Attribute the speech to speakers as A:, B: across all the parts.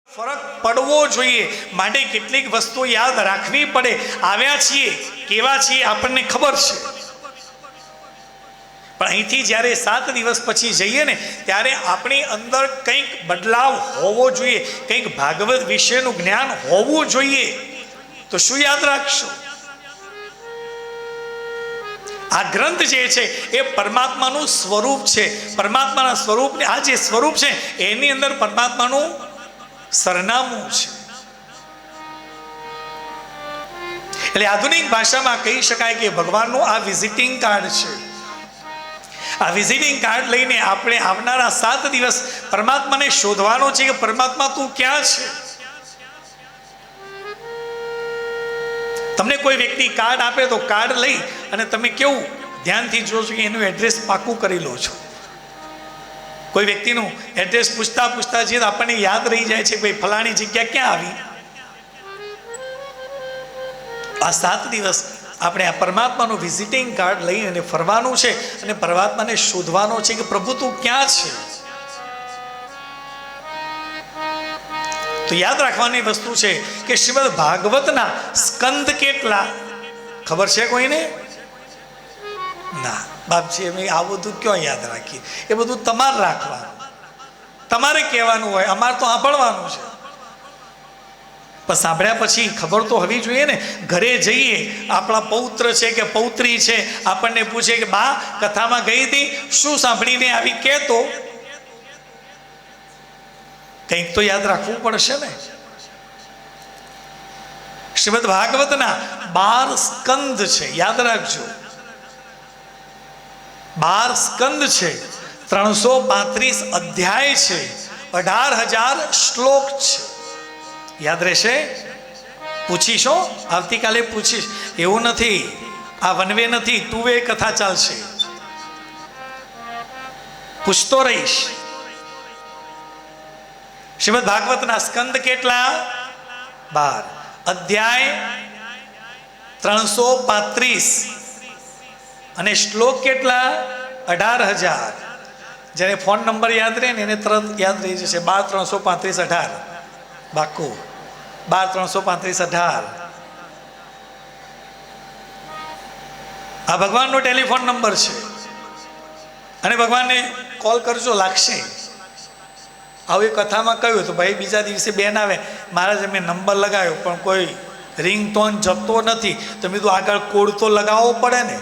A: ફરક પડવો જોઈએ માટે કેટલીક વસ્તુ યાદ રાખવી પડે. આવ્યા છીએ કેવા છીએ આપણને ખબર છે, પણ અહીંથી જ્યારે 7 દિવસ પછી જઈએ ને ત્યારે આપણી અંદર કંઈક બદલાવ હોવો જોઈએ, કંઈક ભાગવત વિશેનું જ્ઞાન હોવું જોઈએ. તો શું યાદ રાખશો? આ ગ્રંથ જે છે એ પરમાત્માનું સ્વરૂપ છે. પરમાત્માના સ્વરૂપ, આ જે સ્વરૂપ છે એની અંદર પરમાત્માનું સરનામું છે. એટલે આધુનિક ભાષામાં કહી શકાય કે ભગવાનનું આ વિઝિટિંગ કાર્ડ છે. આ વિઝિટિંગ કાર્ડ લઈને આપણે આવનારા 7 દિવસ પરમાત્માને શોધવાનો છે કે પરમાત્મા તું ક્યાં છે. તમને કોઈ વ્યક્તિ કાર્ડ આપે તો કાર્ડ લઈ અને તમે કેવું ધ્યાનથી જોશો કે એનું એડ્રેસ પાકું કરી લો છો. કોઈ વ્યક્તિનું એડ્રેસ પૂછતા પૂછતા જે આપણને યાદ રહી જાય છે ભાઈ ફલાણી જગ્યા ક્યાં આવી. આ 7 દિવસ આપણે આ પરમાત્માનું વિઝિટિંગ કાર્ડ લઈ અને ફરવાનું છે અને પરમાત્માને શોધવાનો છે કે પ્રભુ તું ક્યાં છે. તો યાદ રાખવાની વસ્તુ છે કે શ્રીમદ ભાગવતના સ્કંદ કેટલા ખબર છે કોઈને? ના બાપજી, અમે આ બધું ક્યાં યાદ રાખીએ? એ બધું તમારે રાખવાનું, તમારે કહેવાનું હોય, અમારે તો સાંભળવાનું છે. પણ સાંભળ્યા પછી ખબર તો હોવી જોઈએ ને. ઘરે જઈએ, આપણા પૌત્ર છે કે પૌત્રી છે આપણને પૂછે કે બા કથામાં ગઈ હતી, શું સાંભળીને આવી કે, તો કંઈક તો યાદ રાખવું પડશે ને. શ્રીમદ ભાગવતના 12 સ્કંદ છે, યાદ રાખજો. 12 સ્કંદ છે, 335 અધ્યાય છે, 18,000 શ્લોક છે. યાદ રહેશે? પૂછીશો આવતીકાલે પૂછીશ. એવું નથી, આ વન વે નથી, 2 વે કથા ચાલશે. પૂછતો રહીશ. શ્રીમદ ભાગવતના સ્કંદ કેટલા? 12. અધ્યાય 335 અને શ્લોક કેટલા? 18,000. જેને ફોન નંબર યાદ રહે ને એને તરત યાદ રહી જશે. 12 335 18 બાકુ 12 335 18. આ ભગવાનનો ટેલિફોન નંબર છે અને ભગવાનને કોલ કરજો, લાગશે. આવી કથામાં કહ્યું તો ભાઈ બીજા દિવસે બેન આવે, મહારાજ મેં નંબર લગાવ્યો પણ કોઈ રિંગ ટોન જપતો નથી. તમે તો આગળ કોડ તો લગાવવો પડે ને.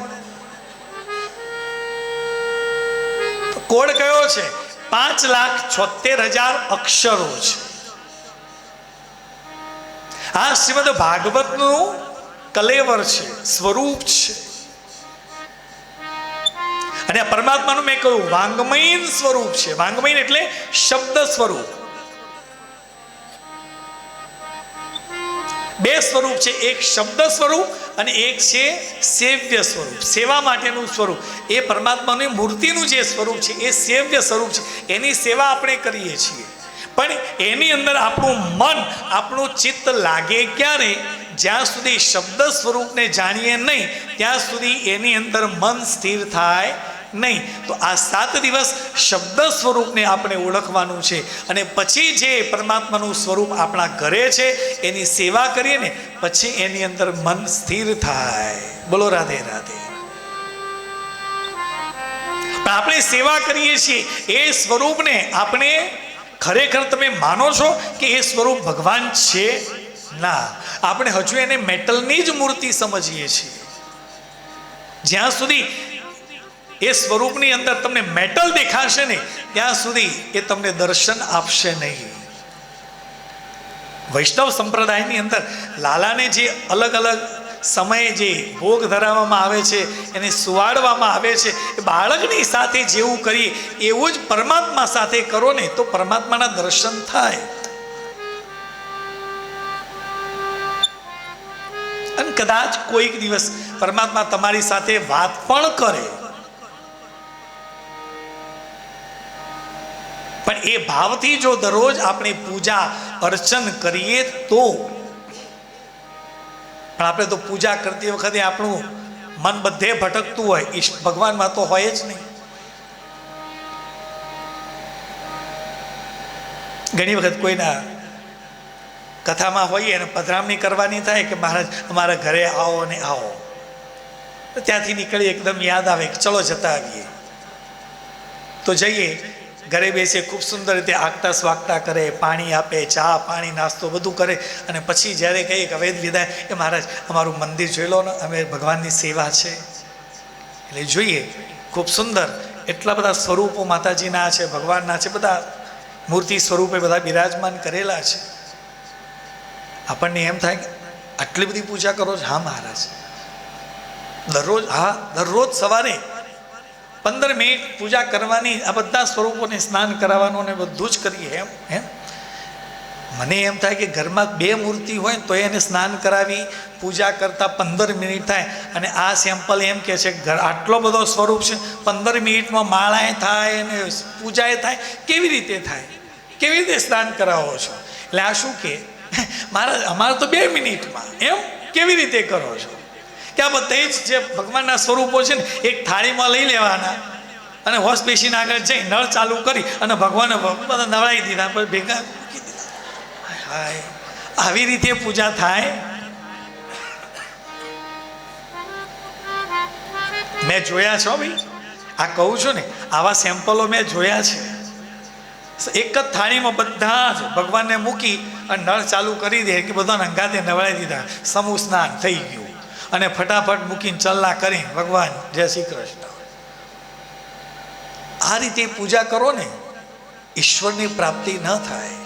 A: કોડ કયો છે? 5,76,000 અક્ષરો છે. આ શ્રીમદ ભાગવતનું કલેવર છે, સ્વરૂપ છે. અને આ પરમાત્માનું મેં કહ્યું વાંગમય સ્વરૂપ છે. વાંગમય એટલે શબ્દ સ્વરૂપ. 2 સ્વરૂપ છે, એક શબ્દ સ્વરૂપ અને એક છે સેવ્ય સ્વરૂપ, સેવા માટેનું સ્વરૂપ. એ પરમાત્માની મૂર્તિનું જે સ્વરૂપ છે એ સેવ્ય સ્વરૂપ છે. એની સેવા આપણે કરીએ છીએ, પણ એની અંદર આપણું મન, આપણું ચિત્ત લાગે ક્યારે? જ્યાં સુધી શબ્દ સ્વરૂપને જાણીએ નહીં ત્યાં સુધી એની અંદર મન સ્થિર થાય નહીં. તો આ 7 દિવસ શબ્દ સ્વરૂપને આપણે ઓળખવાનું છે અને પછી જે પરમાત્માનું સ્વરૂપ આપણા ઘરે છે એની સેવા કરીએ ને પછી એની અંદર મન સ્થિર થાય. બોલો રાધે રાધે. પણ આપણે સેવા કરીએ છીએ એ સ્વરૂપને આપણે ખરેખર તમે માનો છો કે એ સ્વરૂપ ભગવાન છે? ના, આપણે હજુ એને મેટલની જ મૂર્તિ સમજીએ છીએ. જ્યાં સુધી એ સ્વરૂપની અંદર તમને મેટલ દેખાશે ને ત્યાં સુધી એ તમને દર્શન આપશે નહીં. વૈષ્ણવ સંપ્રદાયની અંદર લાલાને જે અલગ અલગ સમયે જે ભોગ ધરાવવામાં આવે છે, એને સુવાડવામાં આવે છે, એ બાળકની સાથે જેવું કરીએ એવું જ પરમાત્મા સાથે કરો ને તો પરમાત્માના દર્શન થાય. અને કદાચ કોઈક દિવસ પરમાત્મા તમારી સાથે વાત પણ કરે, પણ એ ભાવથી જો દરરોજ આપણે પૂજા અર્ચન કરીએ તો. પણ આપણે તો પૂજા કરતી વખતે આપણું મન બધે ભટકતું હોય, ઈષ્ટ ભગવાનમાં તો હોય જ નહીં. ઘણી વખત કોઈના કથામાં હોઈએ અને પધરામણી કરવાની થાય કે મહારાજ અમારા ઘરે આવો અને આવો, તો ત્યાંથી નીકળી એકદમ યાદ આવે કે ચલો જતા આવીએ. તો જઈએ, ઘરે બેસીએ, ખૂબ સુંદર રીતે આગતા સ્વાગતા કરે, પાણી આપે, ચા પાણી નાસ્તો બધું કરે, અને પછી જ્યારે કહીએ કે વેદ વિદાય એ મહારાજ અમારું મંદિર જોઈ લો ને, અમે ભગવાનની સેવા છે. એટલે જોઈએ ખૂબ સુંદર એટલા બધા સ્વરૂપો માતાજીના છે, ભગવાનના છે, બધા મૂર્તિ સ્વરૂપે બધા બિરાજમાન કરેલા છે. આપણને એમ થાય કે આટલી બધી પૂજા કરો છો? હા મહારાજ, દરરોજ, હા દરરોજ સવારે 15 મિનિટ પૂજા કરવાની, આ બધા સ્વરૂપોને સ્નાન કરાવવાનું ને બધું જ કરીએ. એમ મને એમ થાય કે ઘરમાં 2 મૂર્તિ હોય તો એને સ્નાન કરાવી પૂજા કરતાં 15 મિનિટ થાય, અને આ સેમ્પલ એમ કહે છે ઘર આટલો બધો સ્વરૂપ છે, 15 મિનિટમાં માળાએ થાય અને પૂજાએ થાય. કેવી રીતે થાય? કેવી રીતે સ્નાન કરાવો છો? એટલે આ શું કે મહારાજ અમારે તો 2 મિનિટમાં. એમ કેવી રીતે કરો છો? કે આ બધે જ જે ભગવાનના સ્વરૂપો છે ને એક થાળીમાં લઈ લેવાના અને વોશ બેસીને આગળ જઈ નળ ચાલુ કરી અને ભગવાનને બધા નવડાવી દીધા, પછી ભેગા મૂકી દીધા. હાય, આવી રીતે પૂજા થાય? મેં જોયા છો ભાઈ, આ કહું છું ને, આવા સેમ્પલો મેં જોયા છે. એક જ થાળીમાં બધા જ ભગવાનને મૂકી અને નળ ચાલુ કરી દે કે બધાને અંગાતે નવડાવી દીધા, સમૂહ સ્નાન થઈ ગયું, અને ફટાફટ મૂકીને ચલ્લા કરીને ભગવાન જય શ્રી કૃષ્ણ. આ રીતે પૂજા કરો ને, ઈશ્વરની પ્રાપ્તિ ન થાય.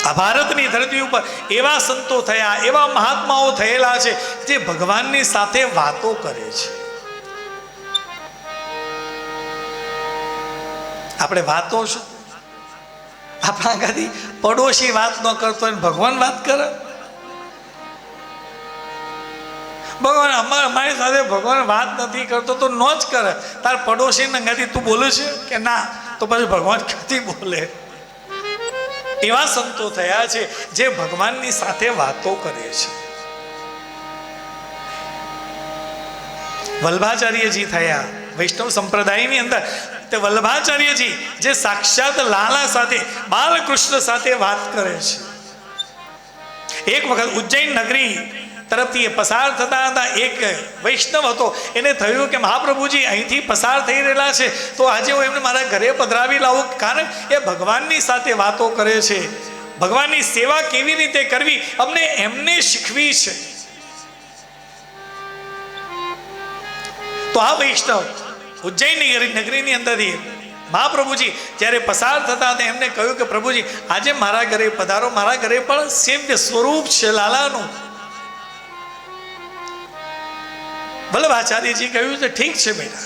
A: આ ભારતની ધરતી ઉપર એવા સંતો થયા, એવા મહાત્માઓ થયેલા છે જે ભગવાનની સાથે વાતો કરે છે. આપણે વાતો શું, આપણા કદી પડોશી વાત ન કરતો હોય ભગવાન વાત કરે? ભગવાન અમારી સાથે ભગવાન વાત નથી કરતો તો ન જ કરે. તાર પડોશી નંગાથી તું બોલે છે કે ના, તો પછી ભગવાન ક્યાંથી બોલે? એવા સંતો થયા છે જે ભગવાનની સાથે વાતો કરે છે. વલ્ભાચાર્યજી થયા વૈષ્ણવ સંપ્રદાયની અંદર. તે વલ્ભાચાર્યજી જે સાક્ષાત લાલા સાથે, બાલકૃષ્ણ સાથે વાત કરે છે. એક વખત ઉજ્જૈન નગરી તરફથી પસાર થતા હતા, એક વૈષ્ણવ હતો, એને થયું કે મહાપ્રભુજી અહીંથી પસાર થઈ રહેલા છે, તો આજે હું એમને મારા ઘરે પધરાવી લાવું, કારણ એ ભગવાનની સાથે વાતો કરે છે. ભગવાનની સેવા કેવી રીતે કરવી અમને એમને શીખવી છે. તો આ વૈષ્ણવ ઉજ્જૈન નગરીની અંદરથી મહાપ્રભુજી જ્યારે પસાર થતા હતા, એમને કહ્યું કે પ્રભુજી આજે મારા ઘરે પધારો, મારા ઘરે પણ સેવ્ય સ્વરૂપ છે લાલાનું. વલ્લભાચાર્યજી કહ્યું છે ઠીક છે બેટા.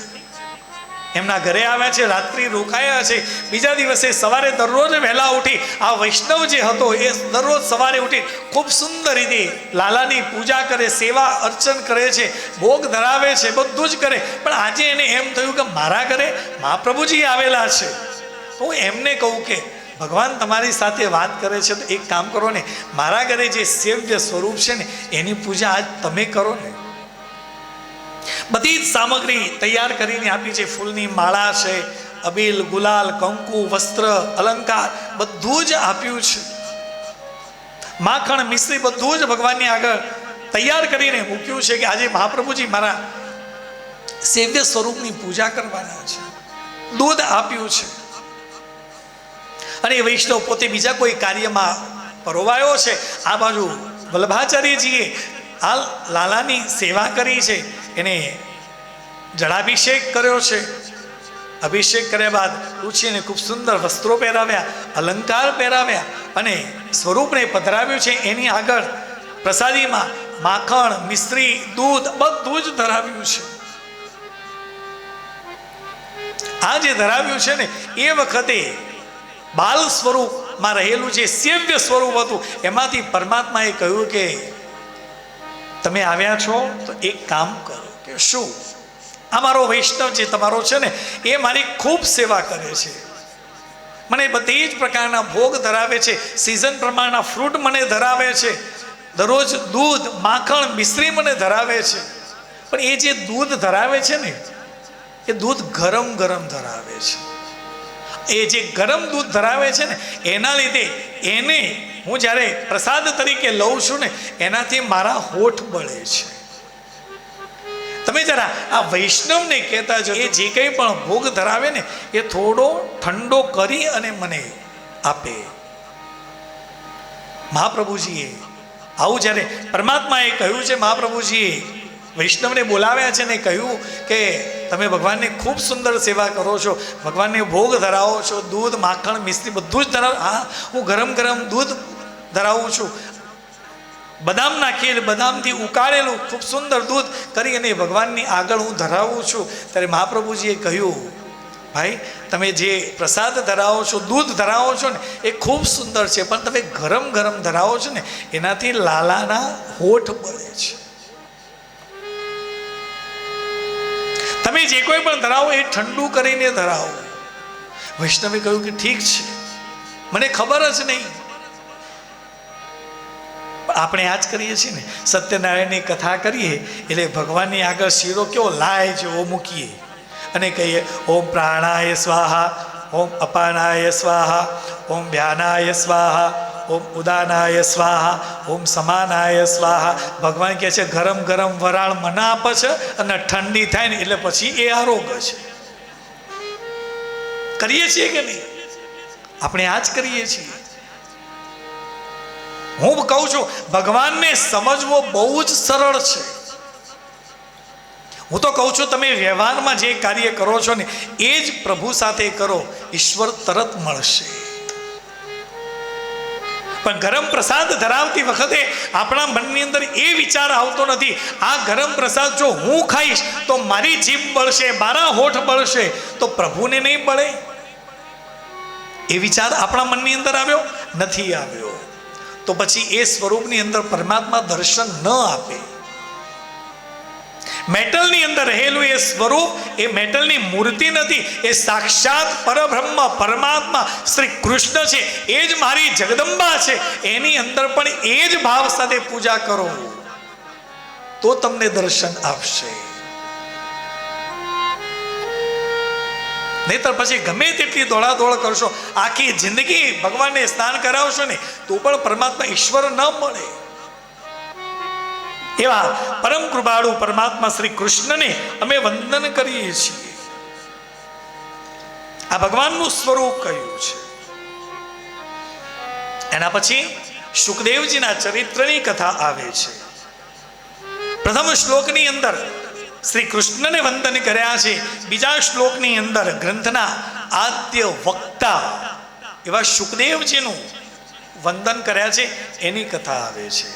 A: એમના ઘરે આવ્યા છે, રાત્રિ રોકાયા છે. બીજા દિવસે સવારે દરરોજ વહેલા ઉઠી આ વૈષ્ણવ જે હતો એ દરરોજ સવારે ઉઠી ખૂબ સુંદર રીતે લાલાની પૂજા કરે, સેવા અર્ચન કરે છે, ભોગ ધરાવે છે, બધું જ કરે. પણ આજે એને એમ થયું કે મારા ઘરે મહાપ્રભુજી આવેલા છે, તો હું એમને કહું કે ભગવાન તમારી સાથે વાત કરે છે, તો એક કામ કરો ને, મારા ઘરે જે સેવ્ય સ્વરૂપ છે ને એની પૂજા આજ તમે કરો ને. બધી જ સામગ્રી તૈયાર કરીને આપી છે. ફૂલની માળા છે, અબીલ, ગુલાલ, કંકુ, વસ્ત્ર, અલંકાર બધું જ આપ્યું છે. માખણ, મિશ્રી બધું જ ભગવાનની આગળ તૈયાર કરીને મૂક્યું છે કે આજે મહાપ્રભુજી મારા સેવ્ય સ્વરૂપની પૂજા કરવાના છે. દૂધ આપ્યું છે. અને એ વૈષ્ણવ પોતે બીજા કોઈ કાર્યમાં પરોવાયો છે. આ બાજુ વલ્લભાચાર્યજીએ આ લાલાની સેવા કરી છે, એને જળાભિષેક કર્યો છે. અભિષેક કર્યા બાદ રુચિને ખૂબ સુંદર વસ્ત્રો પહેરાવ્યા, અલંકાર પહેરાવ્યા અને સ્વરૂપને પધરાવ્યું છે. એની આગળ પ્રસાદીમાં માખણ, મિશ્રી, દૂધ બધું જ ધરાવ્યું છે. આ જે ધરાવ્યું છે ને એ વખતે બાલ સ્વરૂપમાં રહેલું જે સેવ્ય સ્વરૂપ હતું એમાંથી પરમાત્માએ કહ્યું કે તમે આવ્યા છો તો એક કામ કરો. કે શું? અમારો વૈષ્ણવ જે તમારો છે ને એ મારી ખૂબ સેવા કરે છે, મને બધી જ પ્રકારના ભોગ ધરાવે છે, સિઝન પ્રમાણના ફ્રૂટ મને ધરાવે છે, દરરોજ દૂધ, માખણ, મિશ્રી મને ધરાવે છે. પણ એ જે દૂધ ધરાવે છે ને એ દૂધ ગરમ ગરમ ધરાવે છે. એ જે ગરમ દૂધ ધરાવે છે ને એના લીધે એને હું જ્યારે પ્રસાદ તરીકે લઉં છું ને એનાથી મારા હોઠ બળે છે. તમે જરા આ વૈષ્ણવને કહેતા જો, એ જે કંઈ પણ ભોગ ધરાવે ને એ થોડો ઠંડો કરી અને મને આપે. મહાપ્રભુજીએ આવું જ્યારે પરમાત્માએ કહ્યું છે, મહાપ્રભુજીએ વૈષ્ણવને બોલાવ્યા છે ને કહ્યું કે તમે ભગવાનને ખૂબ સુંદર સેવા કરો છો, ભગવાનને ભોગ ધરાવો છો, દૂધ માખણ મિશ્રી બધું જ ધરાવો. હા, હું ગરમ ગરમ દૂધ ધરાવું છું, બદામ નાખીને બદામથી ઉકાળેલું ખૂબ સુંદર દૂધ કરી અને ભગવાનની આગળ હું ધરાવું છું. ત્યારે મહાપ્રભુજીએ કહ્યું, ભાઈ તમે જે પ્રસાદ ધરાવો છો, દૂધ ધરાવો છો ને એ ખૂબ સુંદર છે, પણ તમે ગરમ ગરમ ધરાવો છો ને એનાથી લાલાના હોઠ બળે છે. તમે જે કોઈ પણ ધરાવો એ ઠંડુ કરીને ધરાવો. વૈષ્ણવે કહ્યું કે ઠીક છે, મને ખબર જ નહીં. આપણે આ જ કરીએ છીએ ને, સત્યનારાયણની કથા કરીએ એટલે ભગવાનની આગળ શીરો કેવો લાય જેવો મૂકીએ અને કહીએ ઓમ પ્રાણાય સ્વાહા, ઓમ અપાનાય સ્વાહા, ઓમ વ્યાનાય સ્વાહા, ઓમ ઉદાનાય સ્વાહા, ઓમ સમાનાય સ્વાહા. ભગવાન કહે છે ગરમ ગરમ વરાળ મને આપે છે અને ઠંડી થાય ને એટલે પછી એ આરોગ્ય છે. કરીએ છીએ કે નહીં? આપણે આ જ કરીએ છીએ. હું કહું છું ભગવાનને સમજવો બહુ જ સરળ છે. હું તો કહું છું તમે વ્યવહારમાં જે કાર્ય કરો છો ને એ જ પ્રભુ સાથે કરો, ઈશ્વર તરત મળશે. પણ ગરમ પ્રસાદ ધરાવતી વખતે આપણા મનની અંદર એ વિચાર આવતો નથી, આ ગરમ પ્રસાદ જો હું ખાઈશ તો મારી જીભ બળશે, મારા હોઠ બળશે, તો પ્રભુને નહીં બળે. એ વિચાર આપણા મનની અંદર આવ્યો નથી આવ્યો, તો પછી એ સ્વરૂપની અંદર પરમાત્મા દર્શન ન આપે. મેટલની અંદર રહેલું એ સ્વરૂપ એ મેટલની મૂર્તિ નથી, એ સાક્ષાત પરબ્રહ્મ પરમાત્મા શ્રી કૃષ્ણ છે. એ જ મારી જગદંબા છે. એની અંદર પણ એ જ ભાવ સાથે પૂજા કરો તો તમને દર્શન આપશે. નહીતર પછી ગમે તેટલી દોડાદોડ કરશો, આખી જિંદગી ભગવાનને સ્નાન કરાવશો ને તો પણ પરમાત્મા ઈશ્વર ન મળે. એવા પરમ કૃપાળુ પરમાત્મા શ્રી કૃષ્ણને અમે વંદન કરીએ છીએ. આ ભગવાનનું સ્વરૂપ કહ્યું છે. એના પછી શુકદેવજીના ચરિત્રની કથા આવે છે. પ્રથમ શ્લોકની અંદર શ્રી કૃષ્ણને વંદન કર્યા છે. બીજા શ્લોકની અંદર ગ્રંથના આદ્ય વક્તા એવા શુકદેવજીનું વંદન કર્યા છે, એની કથા આવે છે.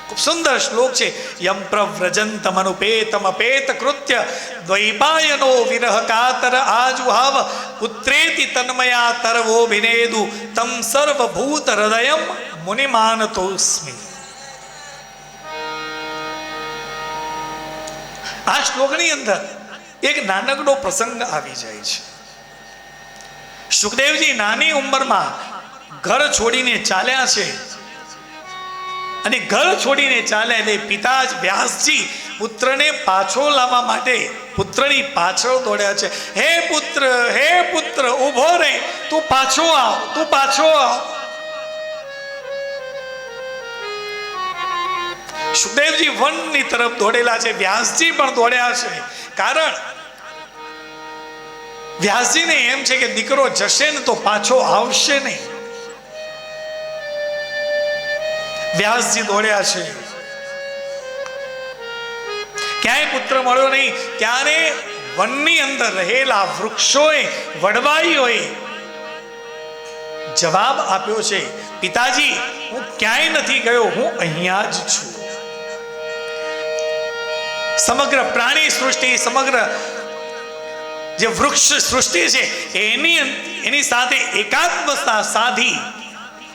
A: ખૂબ સુંદર શ્લોક છે. યમ પ્રવ્રજંતમનુપેતમપેત કૃત્ય દ્વૈપાયનો વિરહ કાતર આજુહાવ પુત્રેતિ તન્મયા તરવો વિનેદુ તમ સર્વભૂત હૃદયમ મુનિમાનતોસ્મિ. આ શ્લોકની અંદર એક નાનકડો પ્રસંગ આવી જાય છે. શુકદેવજી નાની ઉંમરમાં ઘર છોડીને ચાલ્યા છે અને ઘર છોડીને ચાલ્યા એટલે પિતા જ વ્યાસજી પુત્રને પાછો લાવવા માટે પુત્રની પાછળ દોડ્યા છે. હે પુત્ર ઉભો રહે, તું પાછો આવ, તું પાછો આવ. શુકદેવજી વનની તરફ દોડેલા છે, વ્યાસજી પણ દોડ્યા છે. કારણ વ્યાસજીને એમ છે કે દીકરો જશે ને તો પાછો આવશે નહીં. વ્યાસજી દોડ્યા છે, ક્યાંય પુત્ર મળ્યો નહીં. ત્યારે વનની અંદર રહેલા વૃક્ષોએ વડવાઈઓએ જવાબ આપ્યો છે, પિતાજી હું ક્યાંય નથી ગયો, હું અહીંયા જ છું. સમગ્ર પ્રાણી સૃષ્ટિ, સમગ્ર જે વૃક્ષ સૃષ્ટિ છે એની સાથે એકાત્મતા સાધી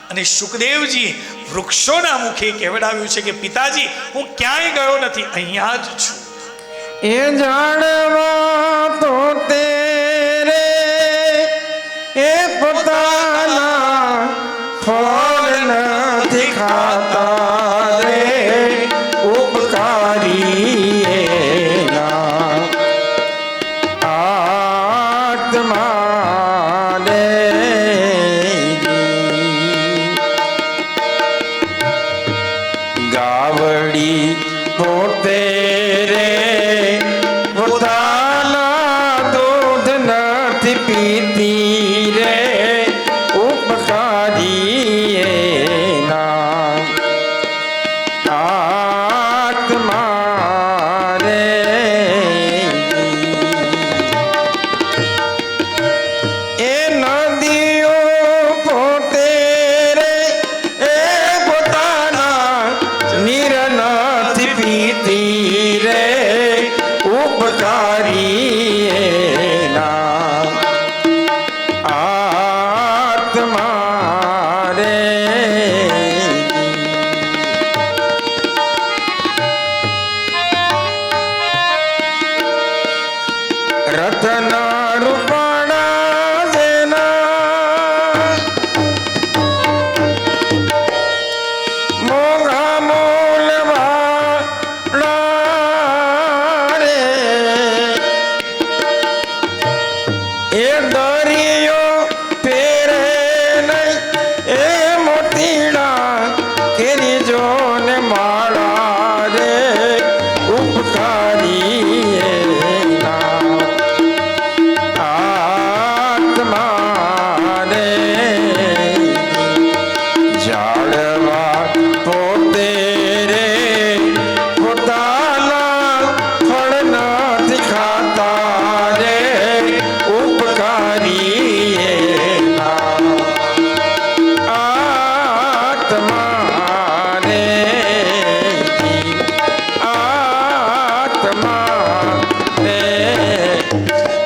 A: અને શુકદેવજી વૃક્ષોના મુખે કહેવડાવ્યું છે કે પિતાજી હું ક્યાંય ગયો નથી, અહીંયા જ છું.
B: એ જાણવા તો તેરે એ પોતાના ફળ નથી ખાતા રે ઉપકારી એના આત્માને નાગના રૂપાણા જેના મોઘા મૂલવાળા રે એ દરિયો પેરે નહીં એ મોતીડા કેરી જોને માળા રે ઉપકારી એના આત્મા રે જાળવા પોતે રે પોતાના ફળ નથી ખાતા રે ઉપકારી એના આત્મા રે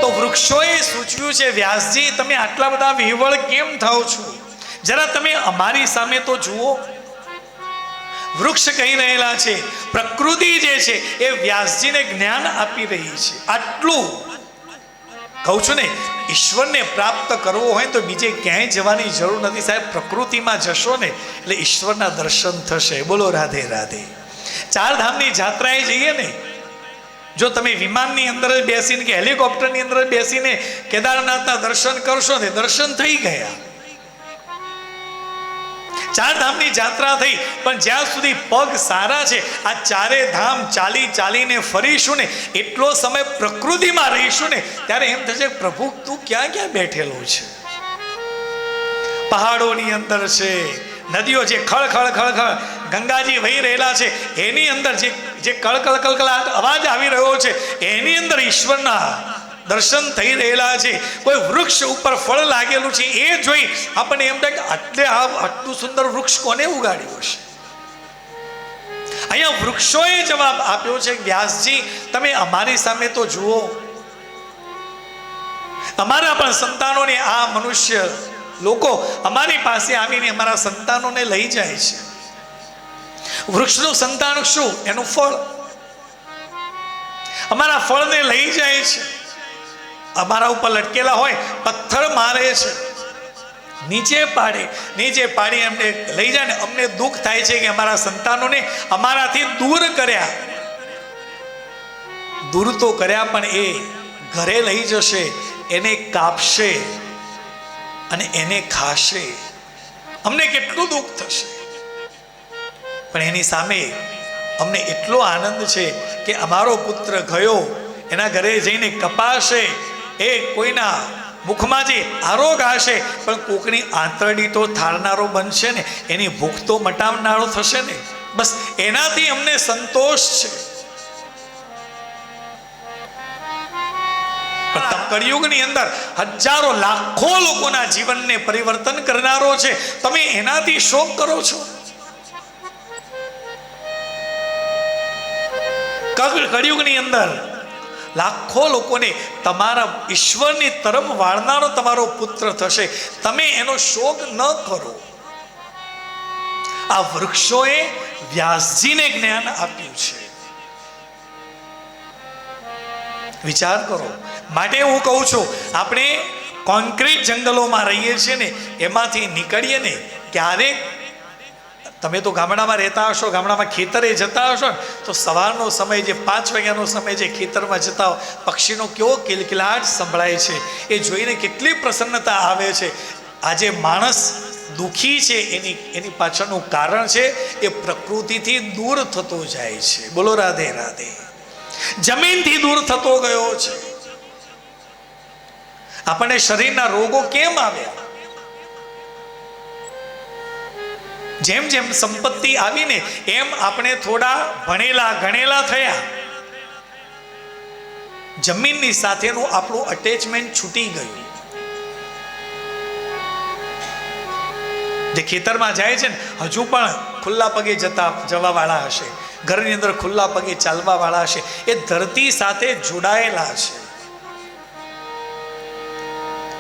A: તો વૃક્ષોએ સૂચવ્યું છે, વ્યાસજી તમે આટલા બધા વિહવળ કેમ થાઓ છો? જરા તમે અમારી સામે તો જુઓ. વૃક્ષ કહી રહેલા છે, પ્રકૃતિ જે છે એ વ્યાસજીને જ્ઞાન આપી રહી છે. આટલું કહું છું ને, ઈશ્વરને પ્રાપ્ત કરવો હોય તો બીજે ક્યાંય જવાની જરૂર નથી સાહેબ. પ્રકૃતિમાં જશો ને એટલે ઈશ્વરના દર્શન થશે. બોલો રાધે રાધે. ચાર ધામની જાત્રાએ જઈએ ને, જો તમે વિમાનની અંદર જ બેસીને કે હેલિકોપ્ટરની અંદર જ બેસીને કેદારનાથના દર્શન કરશો ને, દર્શન થઈ ગયા. ચાર ધામની જાત્રા થઈ, પણ જ્યાં સુધી પગ સારા છે આ ચારે ધામ ચાલી ચાલીને ફરીશું ને, એટલો સમય પ્રકૃતિમાં રહીશું ને, ત્યારે એમ થશે પ્રભુ તું ક્યાં ક્યાં બેઠેલો છે. પહાડોની અંદર છે, નદીઓ જે ખળ ખળ ખળ ખળ ગંગાજી વહી રહેલા છે, એની અંદર જે કળકળ કળકળાટ અવાજ આવી રહ્યો છે, એની અંદર ઈશ્વરના દર્શન થઈ રહેલા છે. કોઈ વૃક્ષ ઉપર ફળ લાગેલું છે એ જોઈ આપણને એમ થાય કે આટલું સુંદર વૃક્ષ કોને ઉગાડ્યું હશે? અહીંયા વૃક્ષોએ જવાબ આપ્યો છે, વ્યાસજી તમે અમારી સામે તો જુઓ. અમારા પણ સંતાનોને, આ મનુષ્ય લોકો અમારી પાસે આવીને અમારા સંતાનોને લઈ જાય છે. વૃક્ષનું સંતાન શું? એનું ફળ. અમારા ફળને લઈ જાય છે, અમારા ઉપર લટકેલા હોય પથ્થર મારે છે, નીચે પાડી એમને લઈ જાય ને. અમને દુઃખ થાય છે કે અમારા સંતાનોને અમારાથી દૂર કર્યા. દૂર તો કર્યા, પણ એ ઘરે લઈ જશે, એને કાપશે અને એને ખાશે. અમને કેટલું દુઃખ થશે, પણ એની સામે અમને એટલો આનંદ છે કે અમારો પુત્ર ગયો, એના ઘરે જઈને કપાશે, એ કોઈના મુખમાં જે આરોગ હશે, પણ કોકની આંતરડી તો થાળનારો બનશે ને, એની ભૂખ તો મટાવનારો થશે ને. બસ એનાથી અમને સંતોષ છે. કળિયુગની અંદર હજારો લાખો લોકોના જીવનને પરિવર્તન કરનારો છે, તમે એનાથી શોક કરો છો? કળિયુગની અંદર લાખો લોકોને તમારા ઈશ્વરની તરફ વાળનારો તમારો પુત્ર થશે, તમે એનો શોક ન કરો. આ વૃક્ષોએ વ્યાસજીને જ્ઞાન આપ્યું છે. વિચાર કરો. માટે હું કહું છું, આપણે કોન્ક્રીટ જંગલોમાં રહીએ છીએ ને, એમાંથી નીકળીએ ને, ક્યારેક તમે તો ગામડામાં રહેતા હશો, ગામડામાં ખેતરે જતા હશો ને, તો સવારનો સમય જે 5 વાગ્યાનો સમય જે ખેતરમાં જતા હો, પક્ષીનો કેવો કિલકિલાટ સંભળાય છે, એ જોઈને કેટલી પ્રસન્નતા આવે છે. આજે માણસ દુઃખી છે, એની પાછળનું કારણ છે એ પ્રકૃતિથી દૂર થતો જાય છે. બોલો રાધે રાધે. જમીનથી દૂર થતો ગયો છે. આપણને શરીરના રોગો કેમ આવ્યા? જેમ જેમ સંપત્તિ આવીને એમ આપણે થોડા ભણેલા ગણેલા થયા. જમીનની સાથેનું આપણું અટેચમેન્ટ છૂટી ગયું. જે ખેતરમાં જાય છે ને, હજુ પણ ખુલ્લા પગે જવા વાળા હશે, ઘરની અંદર ખુલ્લા પગે ચાલવા વાળા હશે, એ ધરતી સાથે જોડાયેલા છે.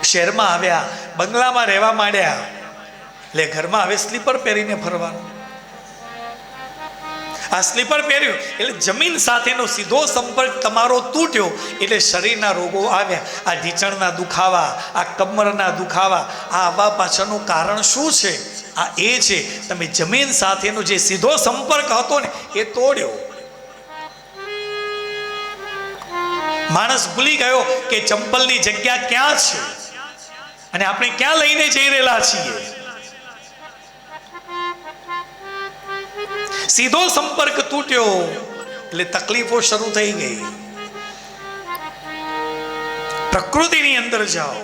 A: શહેરમાં આવ્યા, બંગલામાં રહેવા માંડ્યા, એટલે ઘરમાં હવે સ્લીપર પહેરીને ફરવાનું. આ સ્લીપર પહેર્યું એટલે જમીન સાથેનો સીધો સંપર્ક તમારો તૂટ્યો એટલે શરીરના રોગો આવ્યા. આ ઢીંચણના દુખાવા, આ કમરના દુખાવા, આ આવવા પાછળનું કારણ શું છે? આ એ છે તમે જમીન સાથેનો જે સીધો સંપર્ક હતો ને એ તોડ્યો. માણસ ભૂલી ગયો કે ચંપલની જગ્યા ક્યાં છે અને આપણે ક્યાં લઈને જઈ રહેલા છીએ. સીધો સંપર્ક તૂટ્યો એટલે તકલીફો શરૂ થઈ ગઈ. પ્રકૃતિની અંદર જાઓ.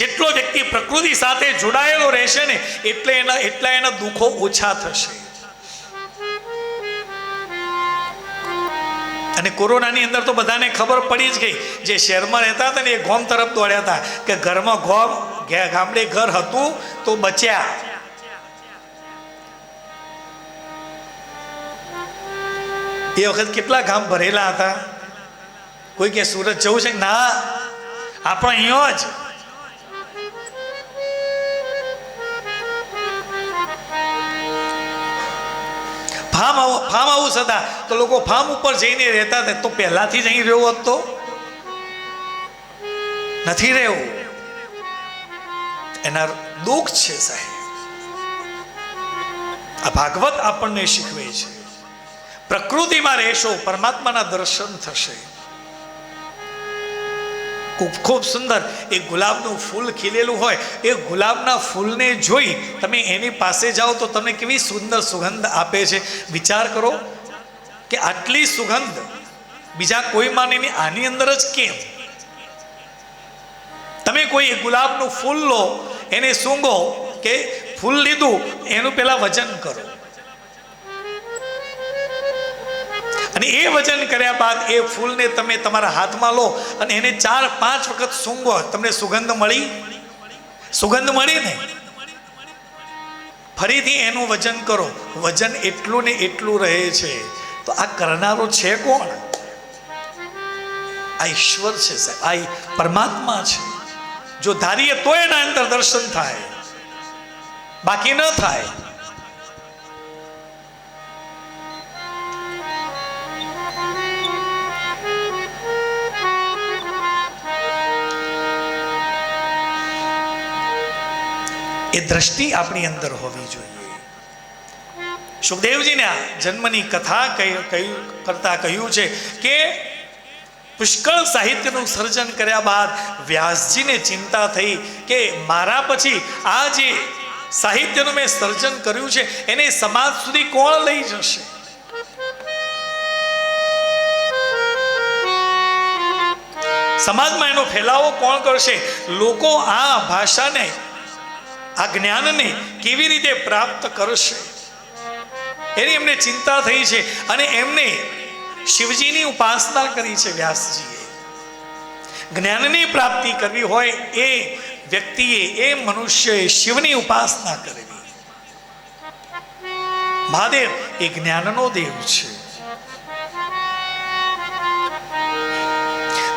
A: જેટલો વ્યક્તિ પ્રકૃતિ સાથે જોડાયેલો રહેશે ને એટલા એના દુઃખો ઓછા થશે. અને કોરોનાની અંદર તો બધાને ખબર પડી જ ગઈ. જે શહેરમાં રહેતા હતા ને એ ગોમ તરફ દોડ્યા હતા કે ઘરમાં ગોમ, ગામડે ઘર હતું તો બચ્યા. એ વખત કેટલા ગામ ભરેલા હતા. કોઈ કે સુરત જવું છે? ના, આપણે અહીંયા જ. ફાર્મ હાઉસ હતા તો લોકો ફાર્મ ઉપર જઈને રહેતા હતા. તો પહેલાથી જ અહીં રહેવું હતો નથી રહેવું. એના દુઃખ છે સાહેબ. આ ભાગવત આપણને શીખવે છે પ્રકૃતિમાં રહેશો પરમાત્માના દર્શન થશે. ખૂબ સુંદર એક ગુલાબનું ફૂલ ખીલેલું હોય, એ ગુલાબના ફૂલને જોઈ તમે એની પાસે જાઓ તો તમને કેવી સુંદર સુગંધ આપે છે. વિચાર કરો કે આટલી સુગંધ બીજા કોઈ માની આની અંદર જ કેમ? તમે કોઈ ગુલાબનું ફૂલ લો, એને સૂંઘો કે ફૂલ લીધું એનું પહેલા વજન કરો અને એ વજન કર્યા બાદ એ ફૂલને તમે તમારા હાથમાં લો અને એને 4-5 વખત સૂંઘો. તમને સુગંધ મળી? સુગંધ મળી ને? ફરીથી એનું વજન કરો. વજન એટલું ને એટલું રહે છે. તો આ કરનારો છે કોણ? આ ઈશ્વર છે સાહેબ. આ પરમાત્મા છે. જો ધારીએ તો એના અંદર દર્શન થાય, બાકી ન થાય. એ દ્રષ્ટિ આપણી અંદર હોવી જોઈએ. સુખદેવજીને આ જન્મની કથા કરતા કહ્યું છે કે પુષ્કળ સાહિત્યનું સર્જન કર્યા બાદ વ્યાસજીને ચિંતા થઈ કે મારા પછી આ જે સાહિત્યનું મેં સર્જન કર્યું છે એને સમાજ સુધી કોણ લઈ જશે? સમાજમાં એનો ફેલાવો કોણ કરશે? લોકો આ ભાષાને, આ જ્ઞાનને કેવી રીતે પ્રાપ્ત કરશે? એની એમને ચિંતા થઈ છે અને એમને શિવજીની ઉપાસના કરી છે. વ્યાસજીએ જ્ઞાનની પ્રાપ્તિ કરવી હોય એ વ્યક્તિએ, એ મનુષ્યએ શિવની ઉપાસના કરવી. મહાદેવ એ જ્ઞાનનો દેવ છે.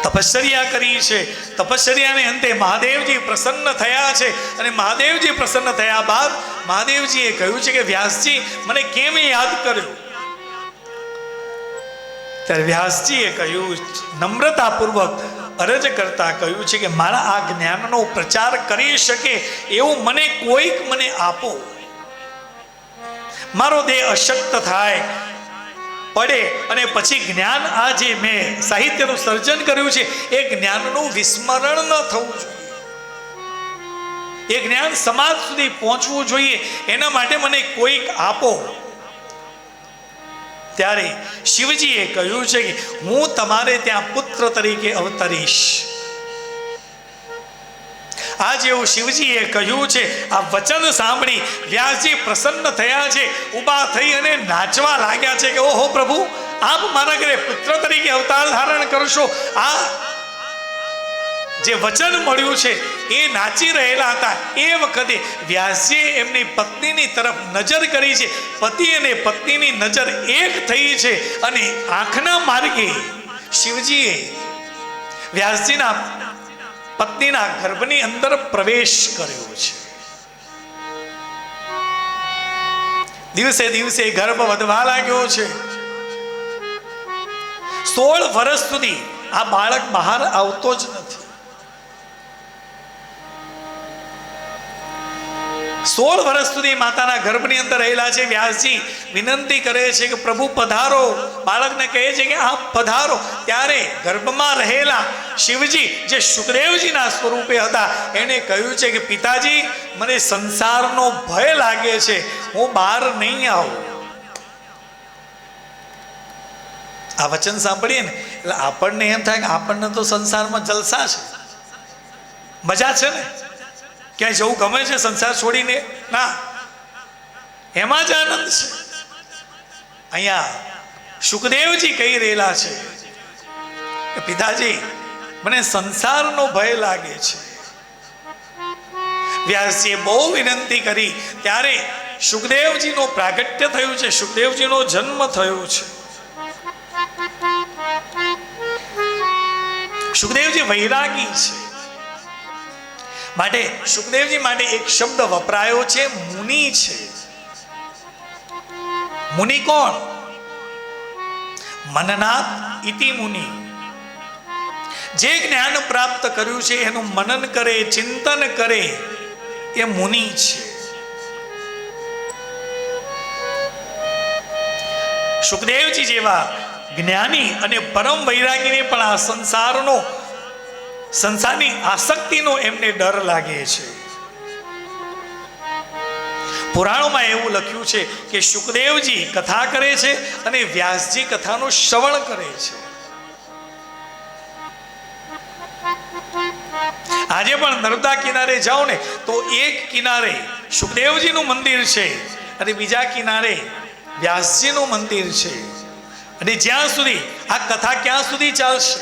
A: તપશ્ચર્યા કરી છે. તપશ્ચર્યાને અંતે મહાદેવજી પ્રસન્ન થયા છે અને મહાદેવજી પ્રસન્ન થયા બાદ મહાદેવજીએ કહ્યું છે કે વ્યાસજી મને કેમ યાદ કર્યો? ત્યારે વ્યાસજીએ કહ્યું, નમ્રતાપૂર્વક અરજ કરતા કહ્યું છે કે મારા આ જ્ઞાનનો પ્રચાર કરી શકે એવું કોઈક મને આપો. મારો દેહ અશક્ત થાય, પડે અને પછી જ્ઞાન આ જે મેં સાહિત્યનું સર્જન કર્યું છે એ જ્ઞાનનું વિસ્મરણ ન થવું જોઈએ. એ જ્ઞાન સમાજ સુધી પહોંચવું જોઈએ. એના માટે મને કોઈક આપો. ત્યારે શિવજીએ કહ્યું છે કે હું તમારે ત્યાં પુત્ર તરીકે અવતરીશ. આ જેવું શિવજીએ કહ્યું છે. આ વચન સાંભળી વ્યાસજી પ્રસન્ન થયા છે. ઊભા થઈ અને નાચવા લાગ્યા છે કે ઓહો પ્રભુ, આપ મારા ઘરે પુત્ર તરીકે અવતાર ધારણ કરશો. આ જે વચન મળ્યું છે એ નાચી રહેલા હતા. એ વખતે વ્યાસજીએ એમની પત્નીની તરફ નજર કરી છે. પતિ અને પત્નીની નજર એક થઈ છે અને આંખના માર્ગે શિવજીએ વ્યાસજીના પત્નીના ગર્ભની અંદર પ્રવેશ કર્યો છે. દિવસે દિવસે ગર્ભ વધવા લાગ્યો છે. 16 વર્ષ સુધી આ બાળક બહાર આવતો જ નથી. 16 વર્ષ સુધી માતાના ગર્ભની અંદર રહેલા છે. વ્યાસજી વિનંતી કરે છે કે પ્રભુ પધારો, બાળકને કહે છે કે આપ પધારો. ત્યારે ગર્ભમાં રહેલા શિવજી જે શુકદેવજીના સ્વરૂપે હતા એને કહ્યું છે કે પિતાજી, મને સંસારનો ભય લાગે છે, હું બહાર નહીં આવું. આ વચન સાંભળીએ ને એટલે આપણને એમ થાય કે આપણને તો સંસારમાં જલસા છે, મજા છે ને, ક્યાંય જવું ગમે છે સંસાર છોડીને? ના, એમાં જ આનંદ છે. અહીંયા શુકદેવજી કહી રહેલા છે કે પિતાજી, મને સંસારનો ભય લાગે છે. વ્યાસજીએ બહુ વિનંતી કરી ત્યારે શુકદેવજીનો પ્રાગટ્ય થયું છે, શુકદેવજીનો જન્મ થયો છે. શુકદેવજી વૈરાગી છે, માટે શુકદેવજી માટે એક શબ્દ વપરાયો છે, મુનિ છે. મુનિ કોણ? મનનાત ઇતિ મુનિ. જે જ્ઞાન પ્રાપ્ત કર્યું છે એનું મનન કરે, ચિંતન કરે, એ મુનિ છે. શુકદેવજી જેવા જ્ઞાની અને પરમ વૈરાગીને પણ આ સંસારની આસક્તિનો એમને ડર લાગે છે. પુરાણોમાં એવું લખ્યું છે કે શુકદેવજી કથા કરે છે અને વ્યાસજી કથાનું શ્રવણ કરે છે. આજે પણ નર્મદા કિનારે જાઓ ને તો એક કિનારે શુકદેવજીનું મંદિર છે અને બીજા કિનારે વ્યાસજીનું મંદિર છે. અને જ્યાં સુધી આ કથા ક્યાં સુધી ચાલશે?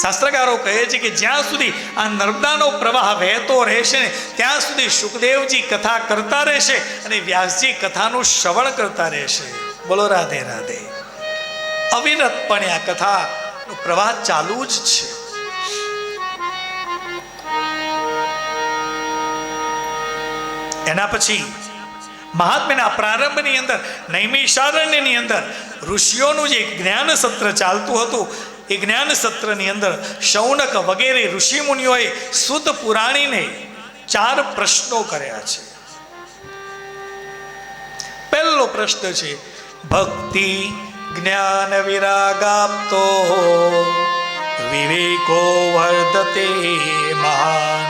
A: શાસ્ત્રકારો કહે છે કે જ્યાં સુધી આ નર્મદાનો પ્રવાહ વહેતો રહેશે ને ત્યાં સુધી શુકદેવજી કથા કરતા રહેશે અને વ્યાસજી કથાનું શ્રવણ કરતા રહેશે. બોલો રાધે રાધે. અવિરતપણે આ કથાનો પ્રવાહ ચાલુ જ છે. એના પછી મહાત્મ્યના પ્રારંભની અંદર નૈમિષારણ્યની અંદર ઋષિઓનું જે જ્ઞાન સત્ર ચાલતું હતું એ જ્ઞાન સત્રની અંદર શૌનક વગેરે ઋષિ મુનિઓએ સુત પુરાણીને 4 પ્રશ્નો કર્યા છે. પહેલો પ્રશ્ન છે ભક્તિ જ્ઞાન વિરાગાપ્તો વિવેકો વર્ધતે મહાન.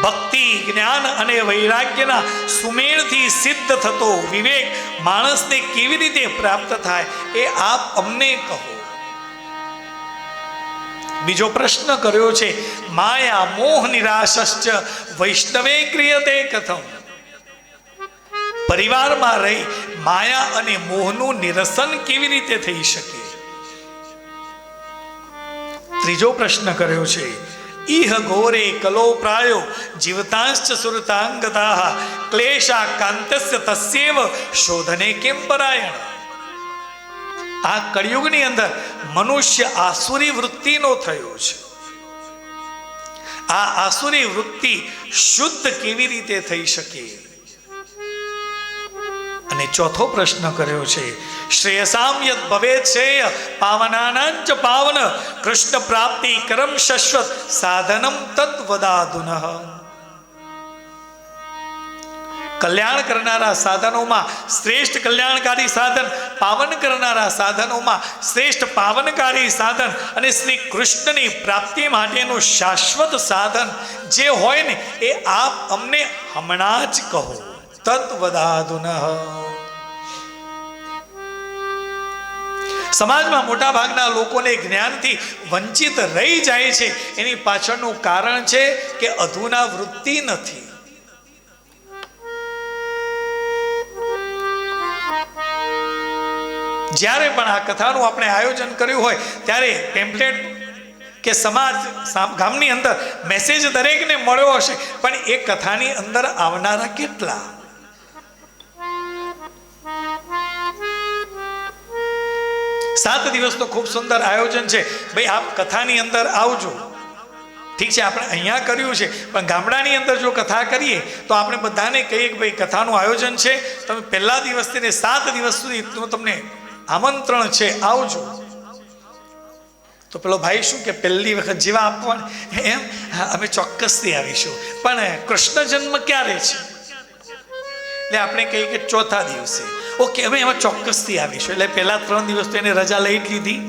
A: ભક્તિ જ્ઞાન અને વૈરાગ્યના સુમેળથી સિદ્ધ થતો વિવેક માણસને કેવી રીતે પ્રાપ્ત થાય એ આપ અમને કહો. બીજો પ્રશ્ન કર્યો છે માયા મોહ નિરાશશ્ચ વૈષ્ણવે ક્રિયતે કથમ. પરિવારમાં રહી માયા અને મોહનું નિરસન કેવી રીતે થઈ શકે? ત્રીજો પ્રશ્ન કર્યો છે ઇહ ઘોરે કલો પ્રાયો જીવતાંશ્ચ સુરતાંગતાઃ ક્લેશા કાંતસ્ય તસ્યેવ શોધને કેમ પરાયણ. આ કળિયુગની અંદર મનુષ્ય આસુરી વૃત્તિનો થયો છે. આ આસુરી વૃત્તિ શુદ્ધ કેવી રીતે થઈ શકે? અને ચોથો પ્રશ્ન કર્યો છે શ્રેયસામ યદ ભવેત શ્રેય પાવનાનાંચ પાવન કૃષ્ણ પ્રાપ્તિ કરમ શશ્વત સાધનમ તદ્વદાધુનઃ. કલ્યાણ કરનારા સાધનોમાં શ્રેષ્ઠ કલ્યાણકારી સાધન, પાવન કરનારા સાધનોમાં શ્રેષ્ઠ પાવનકારી સાધન અને શ્રી કૃષ્ણની પ્રાપ્તિ માટેનું શાશ્વત સાધન જે હોય ને એ આપ અમને હમણાં જ કહો. તદ્વદાધુનઃ. સમાજમાં મોટા ભાગના લોકોને જ્ઞાનથી વંચિત રહી જાય છે એની પાછળનું કારણ છે કે અધુના વૃત્તિ નથી. જ્યારે પણ આ કથાનું આપણે આયોજન કર્યું હોય ત્યારે પેમ્પલેટ કે સમાજ ગામની અંદર મેસેજ દરેકને મળ્યો હશે, પણ એ કથાની અંદર આવનારા કેટલા? સાત દિવસનું ખૂબ સુંદર આયોજન છે. ભાઈ આપ કથાની અંદર આવજો. ઠીક છે, આપણે અહીંયા કર્યું છે, પણ ગામડાની અંદર જો કથા કરીએ તો આપણે બધાને કહીએ કે ભાઈ કથાનું આયોજન છે, તમે પહેલા દિવસથી ને 7 દિવસ સુધીનું તમને આમંત્રણ છે, આવજો. તો પેલો ભાઈ શું કે પહેલી વખત જેવા આપવા એમ અમે ચોક્કસથી આવીશું, પણ કૃષ્ણ જન્મ ક્યારે છે? એટલે આપણે કહીએ કે 4થા દિવસે. ઓકે, અમે એમાં ચોક્કસથી આવીશું. એટલે પહેલા 3 દિવસ તો એને રજા લઈ જ લીધી.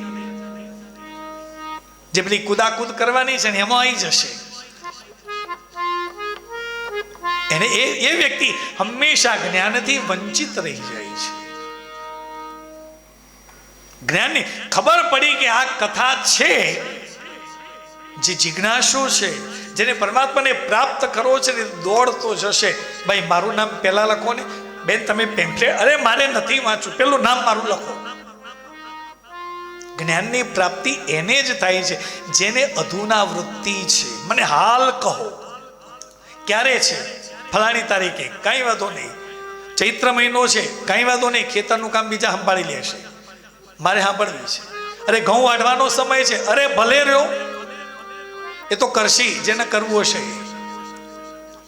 A: જે બધી કુદાકુદ કરવાની છે ને એમાં આવી જશે. એને એ વ્યક્તિ હંમેશા જ્ઞાનથી વંચિત રહી જાય છે. જ્ઞાનની ખબર પડી કે આ કથા છે, જે જિજ્ઞાસુ છે, જેને પરમાત્માને પ્રાપ્ત કરવો છે ને દોડતો જશે. ભાઈ મારું નામ પહેલા લખો ને, બેન તમે પેમ્ફલેટ, અરે મારે નથી વાંચવું, પેલું નામ મારું લખો. જ્ઞાનની પ્રાપ્તિ એને જ થાય છે જેને અધુના વૃત્તિ છે. મને હાલ કહો ક્યારે છે? ફલાણી તારીખે. કાંઈ વાંધો નહીં, ચૈત્ર મહિનો છે, કાંઈ વાંધો નહીં, ખેતરનું કામ બીજા સંભાળી લેશે, મારે સાંભળવી છે. અરે ઘઉં વાઢવાનો સમય છે, અરે ભલે રહ્યો, એ તો કરશી જેને કરવું હશે,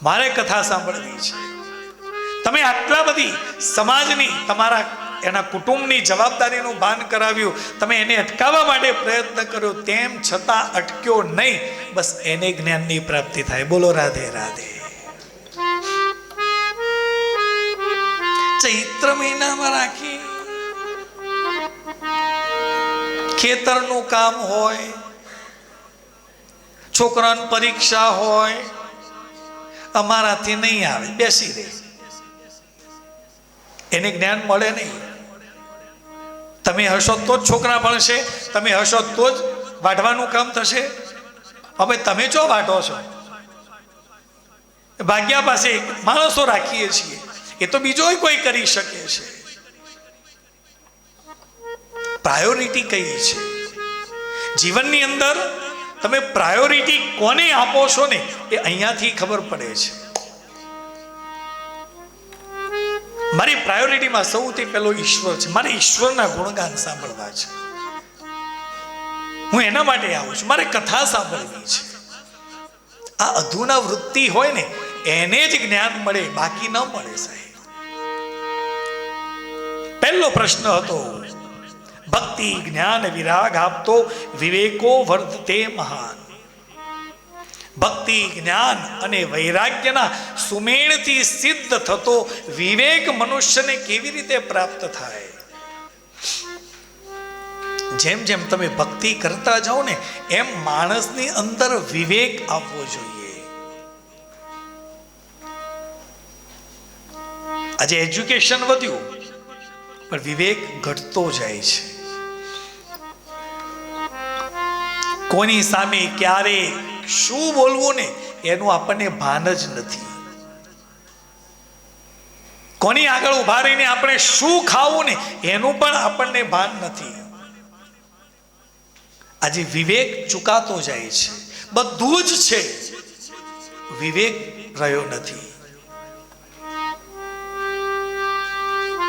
A: મારે કથા સાંભળવી છે. તમે આટલા બધી સમાજની, તમારા એના કુટુંબની જવાબદારીનું ભાન કરાવ્યું, તમે એને અટકાવવા માટે પ્રયત્ન કર્યો, તેમ છતાં અટક્યો નહીં. બસ એને જ્ઞાનની પ્રાપ્તિ થાય. બોલો રાધે રાધે. ચૈત્ર મહિનામાં રાખી ખેતરનું કામ હોય, છોકરાની પરીક્ષા હોય, અમારાથી નહીં આવે, બેસી રહે, એને જ્ઞાન મળે નહીં. તમે હશો તો જ છોકરા ભણશે, તમે હશો તો જ વાઢવાનું કામ થશે. હવે તમે જો વાઢો છો, ભાગ્યા પાસે માણસો રાખીએ છીએ, એ તો બીજો કોઈ કરી શકે છે. પ્રાયોરિટી કઈ છે જીવનની અંદર? તમે પ્રાયોરિટી કોને આપો છો ને, એ અહીંયાથી ખબર પડે છે. મારી પ્રાયોરિટીમાં સૌથી પહેલો ઈશ્વર છે. મારે ઈશ્વરના ગુણગાન સાંભળવા છે. હું એના માટે આવું છું, મારે કથા સાંભળવી છે. આ અધુના વૃત્તિ હોય ને એને જ જ્ઞાન મળે, બાકી ન મળે સાહેબ. પહેલો પ્રશ્ન હતો, ભક્તિ જ્ઞાન વિરાગ આપતો વિવેકો વર્ધતે મહાન. ભક્તિ જ્ઞાન અને વૈરાગ્યના સુમેળથી સિદ્ધ થતો વિવેક મનુષ્યને કેવી રીતે પ્રાપ્ત થાય? જેમ જેમ તમે ભક્તિ કરતા જાઓ ને એમ માણસની અંદર વિવેક આવવો જોઈએ. આજે એજ્યુકેશન વધ્યું પણ વિવેક ઘટતો જાય છે. કોની સામે ક્યારે શું બોલવું ને એનું આપણને ભાન જ નથી. કોની આગળ ઉભા રહીને આપણે શું ખાવું ને એનું પણ આપણને ભાન નથી. આજે વિવેક ચૂકાતો જાય છે. બધું જ છે, વિવેક રહ્યો નથી.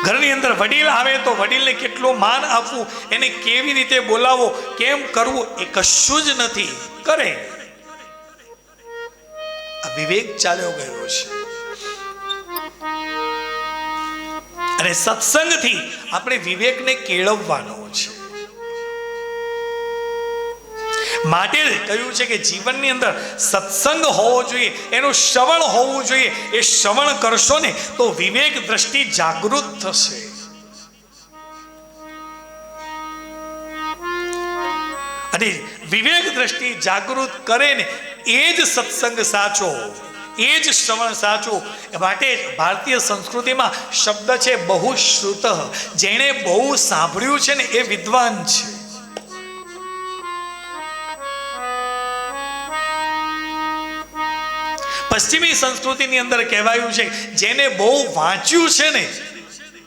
A: ઘરની અંદર વડીલ આવે તો વડીલને કેટલું માન આપવું, એને કેવી રીતે બોલાવો, કેમ કરવું, એ કશું જ નથી કરે. આ વિવેક ચાલ્યો ગયો છે. અને સત્સંગથી આપણે વિવેકને કેળવવાનો છે. માટે કહ્યું છે કે જીવનની અંદર સત્સંગ હોવો જોઈએ, એનું શ્રવણ હોવું જોઈએ. એ શ્રવણ કરશો ને તો વિવેક દ્રષ્ટિ જાગૃત થશે. અને વિવેક દ્રષ્ટિ જાગૃત કરે ને એ જ સત્સંગ સાચો, એ જ શ્રવણ સાચું. માટે ભારતીય સંસ્કૃતિમાં શબ્દ છે બહુશ્રુત. જેણે બહુ સાંભળ્યું છે ને એ વિદ્વાન છે. પશ્ચિમી સંસ્કૃતિની અંદર કહેવાયું છે જેને બહુ વાંચ્યું છે ને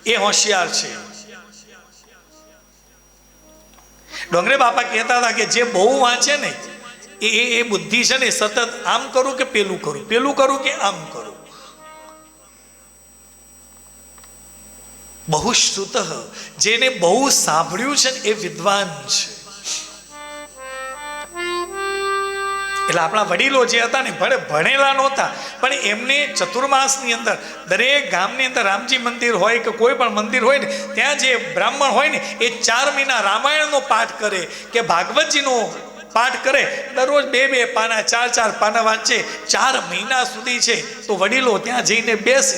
A: એ હોશિયાર છે. ડોંગરે બાપા કહેતા હતા કે જે બહુ વાંચે ને એ બુદ્ધિ છે ને સતત આમ કરું કે પેલું કરું, પેલું કરું કે આમ કરું. બહુશ્રુત, જેને બહુ સાંભળ્યું છે ને એ વિદ્વાન છે. એટલે આપણા વડીલો જે હતા ને ભલે ભણેલા નહોતા, પણ એમને ચતુર્માસની અંદર દરેક ગામની અંદર રામજી મંદિર હોય કે કોઈ પણ મંદિર હોય ને ત્યાં જે બ્રાહ્મણ હોય ને એ 4 મહિના રામાયણનો પાઠ કરે કે ભાગવતજીનો પાઠ કરે, દરરોજ 2-2 પાના 4-4 પાના વાંચે 4 મહિના સુધી છે. તો વડીલો ત્યાં જઈને બેસે,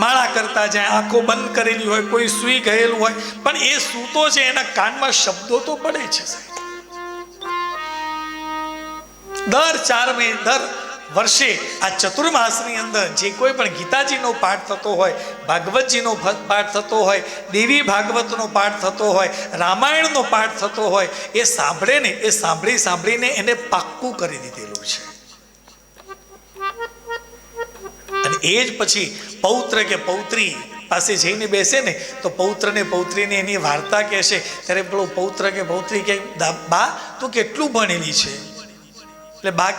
A: માળા કરતા જાય, આંખો બંધ કરેલી હોય, કોઈ સૂઈ ગયેલું હોય, પણ એ સૂતો છે એના કાનમાં શબ્દો તો પડે છે સાહેબ. દર વર્ષે આ ચતુર્માસની અંદર જે કોઈ પણ ગીતાજીનો પાઠ થતો હોય, ભાગવતજીનો પાઠ થતો હોય, દેવી ભાગવતનો પાઠ થતો હોય, રામાયણનો પાઠ થતો હોય, એ સાંભળે ને એ સાંભળીને એને પાક્કું કરી દીધેલું છે. અને એ જ પછી પૌત્ર કે પૌત્રી પાસે જઈને બેસે ને તો પૌત્ર ને પૌત્રીને એની વાર્તા કહેશે, ત્યારે પેલો પૌત્ર કે પૌત્રી કે બા તું કેટલું ભણેલી છે? એટલે બા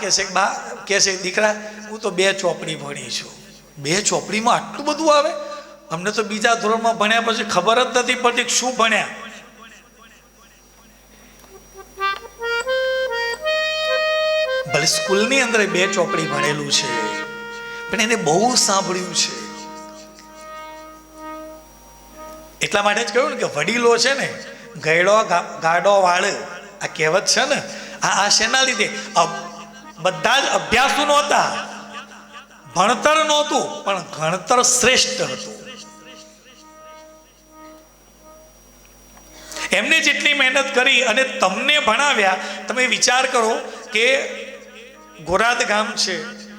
A: કહેશે દીકરા હું તો 2 ચોપડી ભણી છું. 2 ચોપડીમાં આટલું બધું આવે? અમને તો બીજા ધોરણમાં ભણ્યા પછી ખબર જ નથી પડતી શું ભણ્યા. ભલે સ્કૂલની અંદર 2 ચોપડી ભણેલું છે, પણ એને બહુ સાંભળ્યું છે. એટલા માટે જ કહ્યું ને કે વડીલો છે ને ગયડો ગાડો વાળ, આ કહેવત છે ને, આ શેના લીધે? બધા જ અભ્યાસુ નહોતા, ભણતર નહોતું, પણ ગણતર શ્રેષ્ઠ હતું. એમને જેટલી મહેનત કરી અને તમને ભણાવ્યા, તમે વિચાર કરો કે ગોરાદ ગામ છે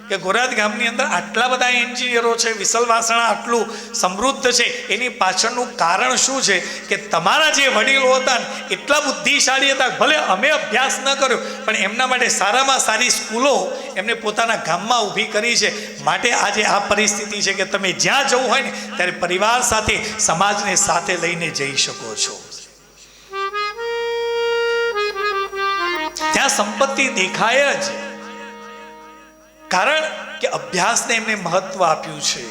A: કે ગોરાદ ગામની અંદર આટલા બધા એન્જિનિયરો છે, વિસલવાસણા આટલું સમૃદ્ધ છે, એની પાછળનું કારણ શું છે? કે તમારા જે વડીલો હતા ને એટલા બુદ્ધિશાળી હતા. ભલે અમે અભ્યાસ ન કર્યો, પણ એમના માટે સારામાં સારી સ્કૂલો એમને પોતાના ગામમાં ઊભી કરી છે. માટે આજે આ પરિસ્થિતિ છે કે તમે જ્યાં જવું હોય ને ત્યારે પરિવાર સાથે, સમાજને સાથે લઈને જઈ શકો છો. ત્યાં સંપત્તિ દેખાય જ, કારણ કે અભ્યાસને એમને મહત્વ આપ્યું છે.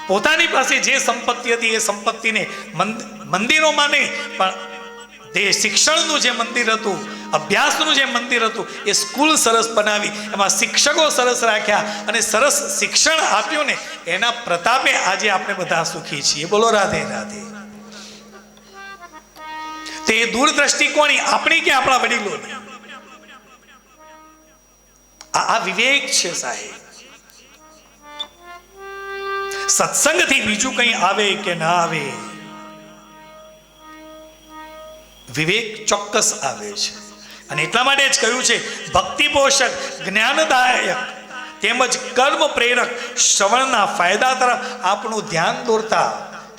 A: પોતાની પાસે જે સંપત્તિ હતી એ સંપત્તિને મંદિરોમાં નહીં, પણ તે શિક્ષણનું જે મંદિર હતું, અભ્યાસનું જે મંદિર હતું, એ સ્કૂલ સરસ બનાવી, એમાં શિક્ષકો સરસ રાખ્યા અને સરસ શિક્ષણ આપ્યું ને એના પ્રતાપે આજે આપણે બધા સુખી છીએ. બોલો રાધે રાધે. તે દૂરદ્રષ્ટિ કોની? આપણી કે આપણા વડીલોની? આ વિવેક છે સાહેબ. સત્સંગથી બીજું કંઈ આવે કે ના આવે, વિવેક ચોક્કસ આવે છે. અને એટલા માટે જ કહ્યું છે ભક્તિ પોષક, જ્ઞાનદાયક તેમજ કર્મ પ્રેરક શ્રવણના ફાયદા તરફ આપણું ધ્યાન દોરતા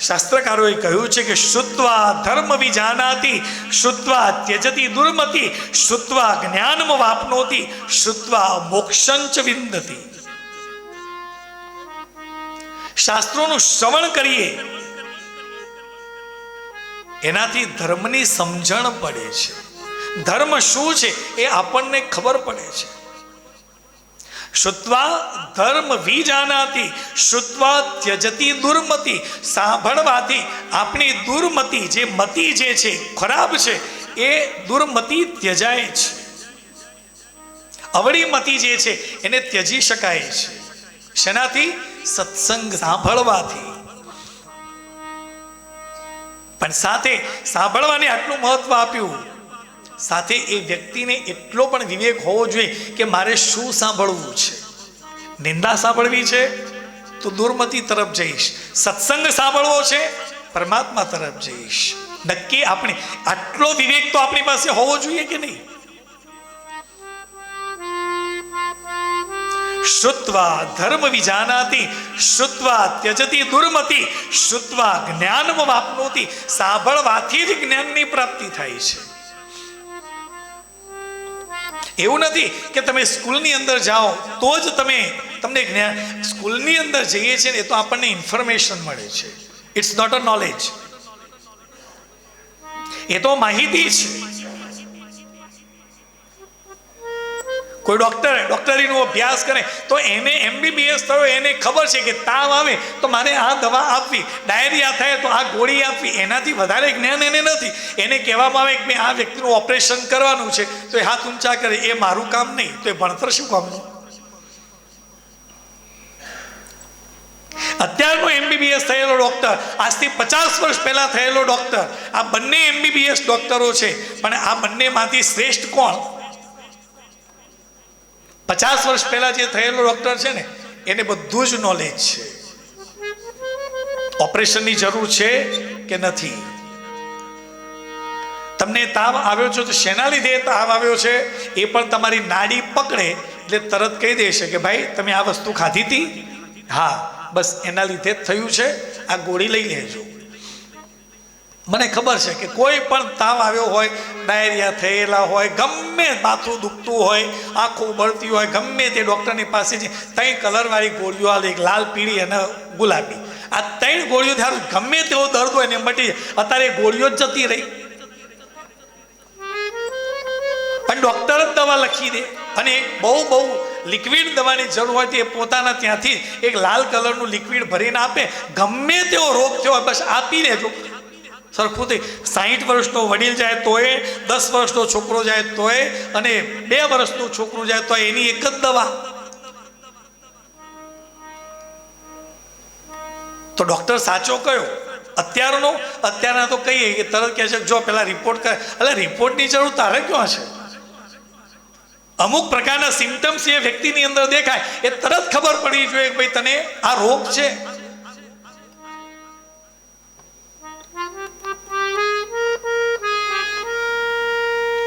A: શાસ્ત્રકારોએ કહ્યું છે કે શ્રુત્વા ધર્મ વિજાનાતિ, શ્રુત્વા ત્યજતી દુર્મતિ, શ્રુત્વા જ્ઞાનમ વાપનોતિ, શ્રુત્વા મોક્ષંચ વિંદતિ. શાસ્ત્રોનું શ્રવણ કરીએ એનાથી ધર્મની સમજણ પડે છે. ધર્મ શું છે એ આપણને ખબર પડે છે. શ્રુત્વા ધર્મ વિજાનાતિ, શ્રુત્વા ત્યજતી દુર્મતિ. સાંભળવાથી આપણી દુર્મતિ, જે મતિ જે છે ખરાબ છે, એ દુર્મતિ ત્યજાય છે. અવળી મતિ જે છે એને ત્યજી શકાય છે. શેનાથી? સત્સંગ સાંભળવાથી. પણ સાથે સાંભળવાને આટલું મહત્વ આપ્યું, સાથે એ વ્યક્તિને એટલો પણ વિવેક હોવો જોઈએ કે મારે શું સાંભળવું છે. નિંદા સાંભળવી છે તો દુર્મતિ તરફ જઈશ, સત્સંગ સાંભળવો છે પરમાત્મા તરફ જઈશ. નક્કી આપણે આટલો વિવેક તો આપણી પાસે હોવો જોઈએ કે નહીં? શ્રુત્વા ધર્મ વિજાનાતિ, શ્રુત્વા ત્યજતી દુર્મતિ, શ્રુત્વા જ્ઞાનમ વાપનોતિ. સાંભળવાથી જ જ્ઞાનની પ્રાપ્તિ થાય છે. એવું નથી કે તમે સ્કૂલની અંદર જાઓ તો જ તમને જ્ઞાન. સ્કૂલની અંદર જઈએ છીએ ને એ તો આપણને ઇન્ફોર્મેશન મળે છે. ઇટ્સ નોટ અ નોલેજ, એ તો માહિતી છે. કોઈ ડૉક્ટરીનો અભ્યાસ કરે તો એને MBBS થયો, એને ખબર છે કે તાવ આવે તો મારે આ દવા આપવી, ડાયરિયા થાય તો આ ગોળી આપવી. એનાથી વધારે જ્ઞાન એને નથી. એને કહેવામાં આવે કે મેં આ વ્યક્તિનું ઓપરેશન કરવાનું છે તો એ હાથ ઊંચા કરે, એ મારું કામ નહીં, તો એ ભણતર શું કામનું? અત્યારનો MBBS થયેલો ડૉક્ટર, આજથી 50 વર્ષ પહેલાં થયેલો ડૉક્ટર, આ બંને MBBS ડૉક્ટરો છે, પણ આ બંનેમાંથી શ્રેષ્ઠ કોણ? 50 વર્ષ પહેલા જે થયેલો ડૉક્ટર છે ને એને બધું જ નોલેજ છે. ઓપરેશનની જરૂર છે કે નથી? તમને તાવ આવ્યો છે તો શેના લીધે તાવ આવ્યો છે એ પણ તમારી નાડી પકડે એટલે તરત કહી દેશે કે ભાઈ તમે આ વસ્તુ ખાધી હતી, હા બસ એના લીધે જ થયું છે, આ ગોળી લઈ લેજો. મને ખબર છે કે કોઈ પણ તાવ આવ્યો હોય, ડાયરિયા થયેલા હોય, ગમે માથું દુખતું હોય, આંખો બળતી હોય, ગમે તે ડૉક્ટરની પાસે છે, 3 કલરવાળી ગોળીઓ આવે, એક લાલ, પીળી અને ગુલાબી. આ 3 ગોળીઓ ધારો ગમે તેવો દર્દ હોય ને મટી જાય. અત્યારે ગોળીઓ જ જતી રહી, પણ ડૉક્ટર જ દવા લખી દે. અને બહુ લિક્વિડ દવાની જરૂર હોય તો એ પોતાના ત્યાંથી એક લાલ કલરનું લિક્વિડ ભરીને આપે. ગમે તેવો રોગ થયો હોય બસ આપી લેજો. સરખું થઈ 60 વર્ષનો વડીલ જાય તોય, 10 વર્ષનો છોકરો જાય તોય, અને 2 વર્ષનું છોકરું જાય તો એની એક જ દવા. તો ડૉક્ટર સાચો કયો? અત્યારના તો કહીએ કે તરત કહે છે જો પેલા રિપોર્ટ કરે. એટલે રિપોર્ટની જરૂર તારે ક્યાં છે? અમુક પ્રકારના સિમ્ટમ્સ એ વ્યક્તિની અંદર દેખાય એ તરત ખબર પડી જોઈએ કે ભાઈ તને આ રોગ છે.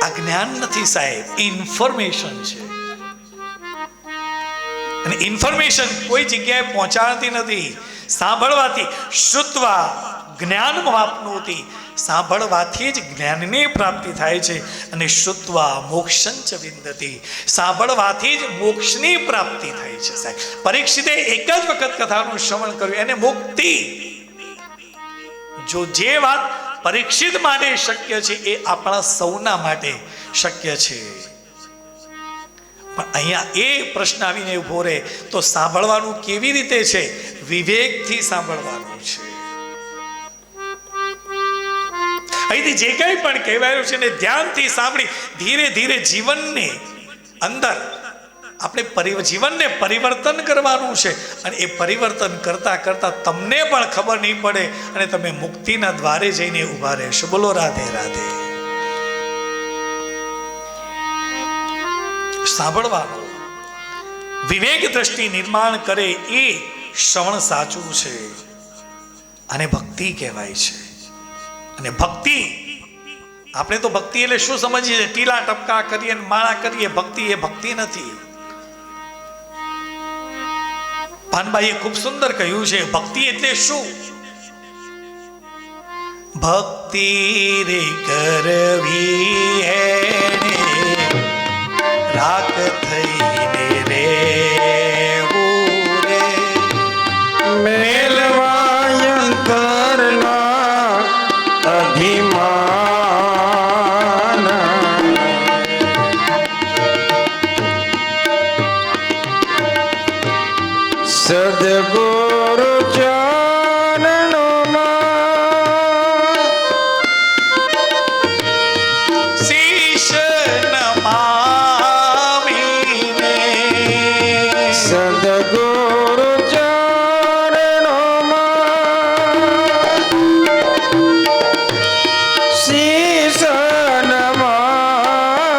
A: આ જ્ઞાન નથી સાહેબ, ઇન્ફોર્મેશન છે. અને ઇન્ફોર્મેશન કોઈ જગ્યાએ પહોંચાડતી નથી. સાંભળવાથી શ્રુત્વા જ્ઞાન વાપનોતિ, સાંભળવાથી જ જ્ઞાનની પ્રાપ્તિ થાય છે. અને શ્રુત્વા મોક્ષં ચ વિંદતિ, સાંભળવાથી જ મોક્ષની પ્રાપ્તિ થાય છે. સાહેબ પરીક્ષિતે એક જ વખત કથાનું શ્રવણ કર્યું, એને મુક્તિ. જો જે વાત પરીક્ષિત માટે શક્ય છે એ આપણા સૌના માટે શક્ય છે. પણ અહીંયા એ પ્રશ્ન આવીને ઉભો રહે તો સાંભળવાનું કેવી રીતે છે? વિવેકથી સાંભળવાનું છે. અહીંથી જે કંઈ પણ કહેવાયું છે ને ધ્યાનથી સાંભળી ધીરે ધીરે જીવનને અંદર આપણે જીવનને પરિવર્તન કરવાનું છે. અને એ પરિવર્તન કરતા કરતા તમને પણ ખબર નહીં પડે અને તમે મુક્તિના દ્વારે જઈને ઊભા રહેશો. બોલો રાધે રાધે. સાંભળવાનું વિવેક દ્રષ્ટિ નિર્માણ કરે એ શ્રવણ સાચું છે. અને ભક્તિ કહેવાય છે. અને ભક્તિ, આપણે તો ભક્તિ એટલે શું સમજીએ? ટીલા ટપકા કરીએ, માળા કરીએ. ભક્તિ એ ભક્તિ નથી. પાનબાઈએ ખૂબ સુંદર કહ્યું છે, ભક્તિ એટલે શું? ભક્તિ રે કરવી એને રાગ થઈને રેવું રે,
B: મેલવાય અંતરના અભિમાન, સદગુરુ ચરણોમાં
A: શીશ નમાવીને,
B: સદગુરુ ચરણોમાં શીશ નમાવીને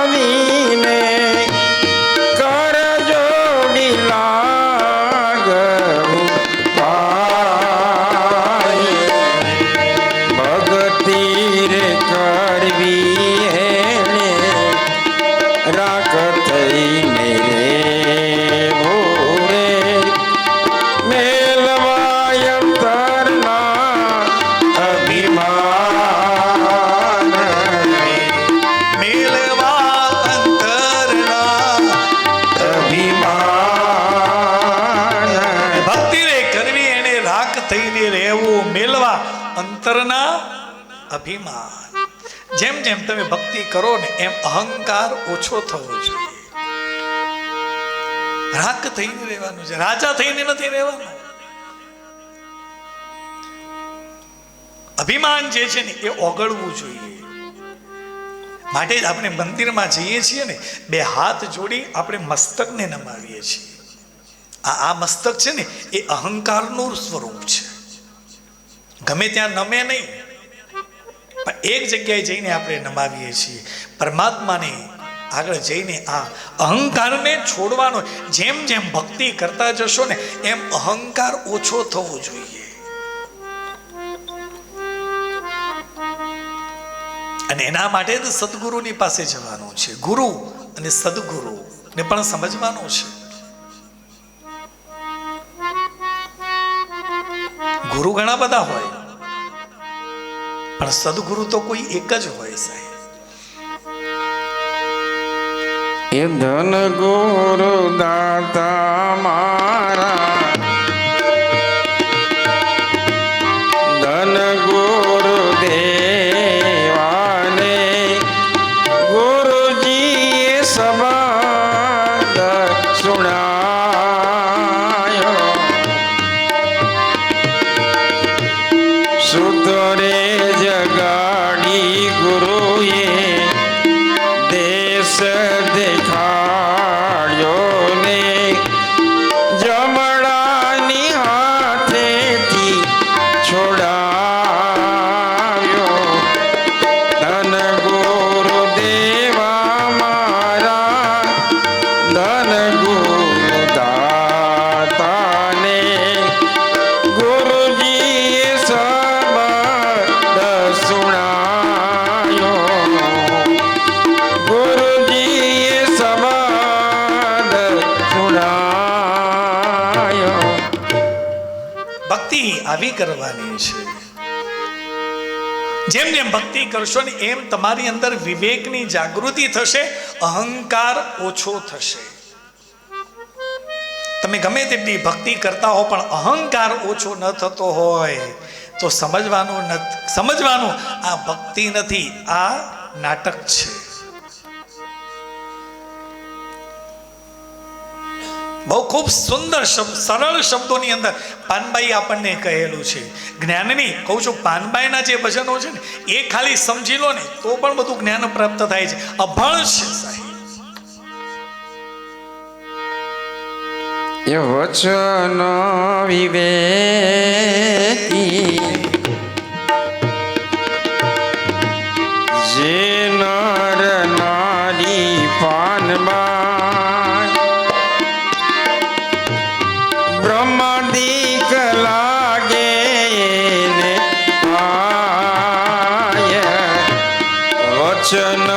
B: કર જોડી લાગવું પાય, ભક્તિ રે કરવી એને રાખ થઈને રેવું રે, મેલવાય અંતરના અભિમાન,
A: મેલવા અંતરના
B: અભિમાન,
A: ભક્તિ રે કરવી એને રાખ થઈને રહેવું, મેલવા અંતરના અભિમાન. જેમ જેમ તમે ભક્તિ કરો ને એમ અહંકાર ઓછો થવો જોઈએ. રાગ થઈને રહેવાનું છે, રાજા થઈને નથી રહેવાનું. અભિમાન જે છે ને એ ઓગળવું જોઈએ. માટે જ આપણે મંદિરમાં જઈએ છીએ ને, બે હાથ જોડી આપણે મસ્તકને નમાવીએ છીએ. આ મસ્તક છે ને એ અહંકારનું સ્વરૂપ છે. ગમે ત્યાં નમે નહીં, પણ એક જગ્યાએ જઈને આપણે નમાવીએ છીએ પરમાત્માને. આગળ જઈને આ અહંકારને છોડવાનો. જેમ જેમ ભક્તિ કરતા જશો ને એમ અહંકાર ઓછો થવો જોઈએ. અને એના માટે જ સદગુરુની પાસે જવાનું છે. ગુરુ અને સદગુરુ ને પણ સમજવાનું છે. ગુરુ ઘણા બધા હોય, પણ સદગુરુ તો કોઈ એક જ હોય સાહેબ.
B: એ ધન ગુરુ દાતા મારા, ધન ગુરુ દેવાને, ગુરુજીએ શબ્દ સુણાયો, સૂતરે જગાડી ગુરુએ દેશ દેખાડ્યો ને, જમણાની હાથેથી છોડાવ્યો. ધન ગુરુ દેવા મારા, ધન ગુરુ દાતાને, ગુરુજીએ શબ્દ સુણાયો, ગુરુજીએ શબ્દ સુણાયો.
A: ભક્તિ આવી કરવાની છે. જેમ જેમ ભક્તિ કરશો ને એમ તમારી અંદર વિવેકની જાગૃતિ થશે, અહંકાર ઓછો થશે. તમે ગમે તેટલી ભક્તિ કરતા હો પણ અહંકાર ઓછો ન થતો હોય તો સમજવાનું આ ભક્તિ નથી, આ નાટક છે. બહુ ખૂબ સુંદર સરળ શબ્દોની અંદર પાનબાઈ આપણને કહેલું છે. જ્ઞાનની કહું છું, પાનબાઈના જે ભજનો છે ને એ ખાલી સમજી લો ને તો પણ બધું જ્ઞાન પ્રાપ્ત થાય છે. અભણ છે સાહેબ.
B: એ વચન વિવેકી જે નર નારી પાનમાં બ્રહ્માદિક લાગે ને આય, વચન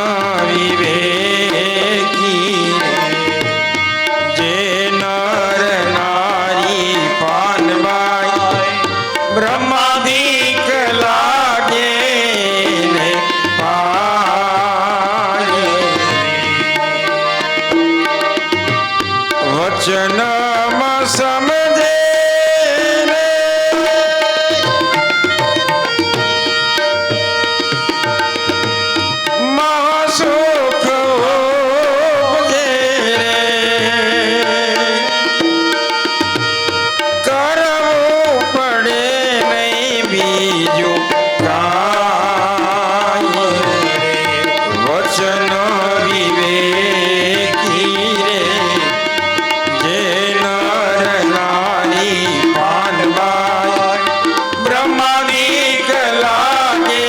B: વિવેકી જે નર નારી પાનમાં બ્રહ્માદિક લાગે ને આય, વચનમાં સમજે ને મહાસુખ ઉપજે રે, કરવું પડે નહીં બીજું કાંઈ. વચન વિવેકી રે જે નર નારી પાનબાઈ બ્રહ્માદિક લાગે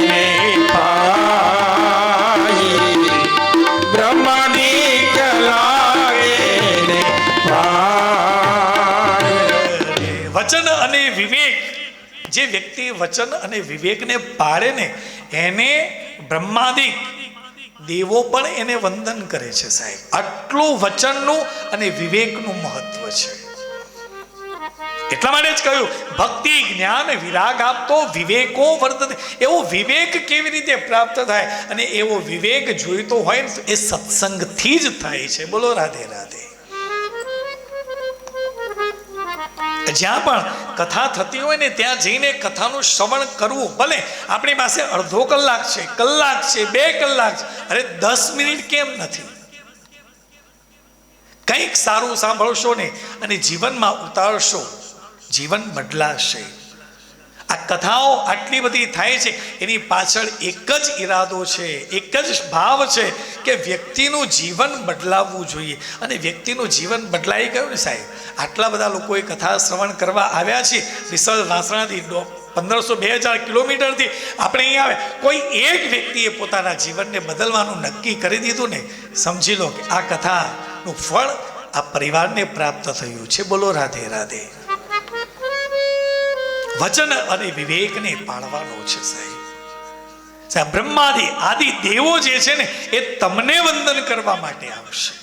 B: ને પાઈ, બ્રહ્માદિક લાગે ને પાઈ.
A: વચન અને વિવેક, જે વ્યક્તિ વચન અને વિવેકને પાળે ને એને બ્રહ્માદિક દેવો પણ એને વંદન કરે છે સાહેબ. આટલું વચનનું અને વિવેકનું મહત્વ છે. એટલા માટે જ કહ્યું ભક્તિ જ્ઞાન વિરાગ આપતો વિવેકો વર્તતે. એવો વિવેક કેવી રીતે પ્રાપ્ત થાય? અને એવો વિવેક જોઈતો હોય ને તો એ સત્સંગથી જ થાય છે. બોલો રાધે રાધે. જ્યાં પણ કથા થતી હોય ને ત્યાં જઈને કથાનું શ્રવણ કરવું. ભલે આપણી પાસે અડધો કલાક છે, કલાક છે, 2 કલાક છે, અરે 10 મિનિટ કેમ નથી? કંઈક સારું સાંભળશો ને અને જીવનમાં ઉતારશો, જીવન બદલાશે. આ કથાઓ આટલી બધી થાય છે એની પાછળ એક જ ઈરાદો છે, એક જ ભાવ છે કે વ્યક્તિનું જીવન બદલાવવું જોઈએ. અને વ્યક્તિનું જીવન બદલાઈ ગયું ને સાહેબ, આટલા બધા લોકોએ કથા શ્રવણ કરવા આવ્યા છે. વિસલ વાસણાથી 1500-2000 કિલોમીટરથી આપણે અહીં આવે, કોઈ એક વ્યક્તિએ પોતાના જીવનને બદલવાનું નક્કી કરી દીધું ને, સમજી લો કે આ કથાનું ફળ આ પરિવારને પ્રાપ્ત થયું છે. બોલો રાધે રાધે. વચન અને વિવેકને પાળવાનો છે સાહેબ. બ્રહ્માદિ આદિ દેવો જે છે ને એ તમને વંદન કરવા માટે આવશે.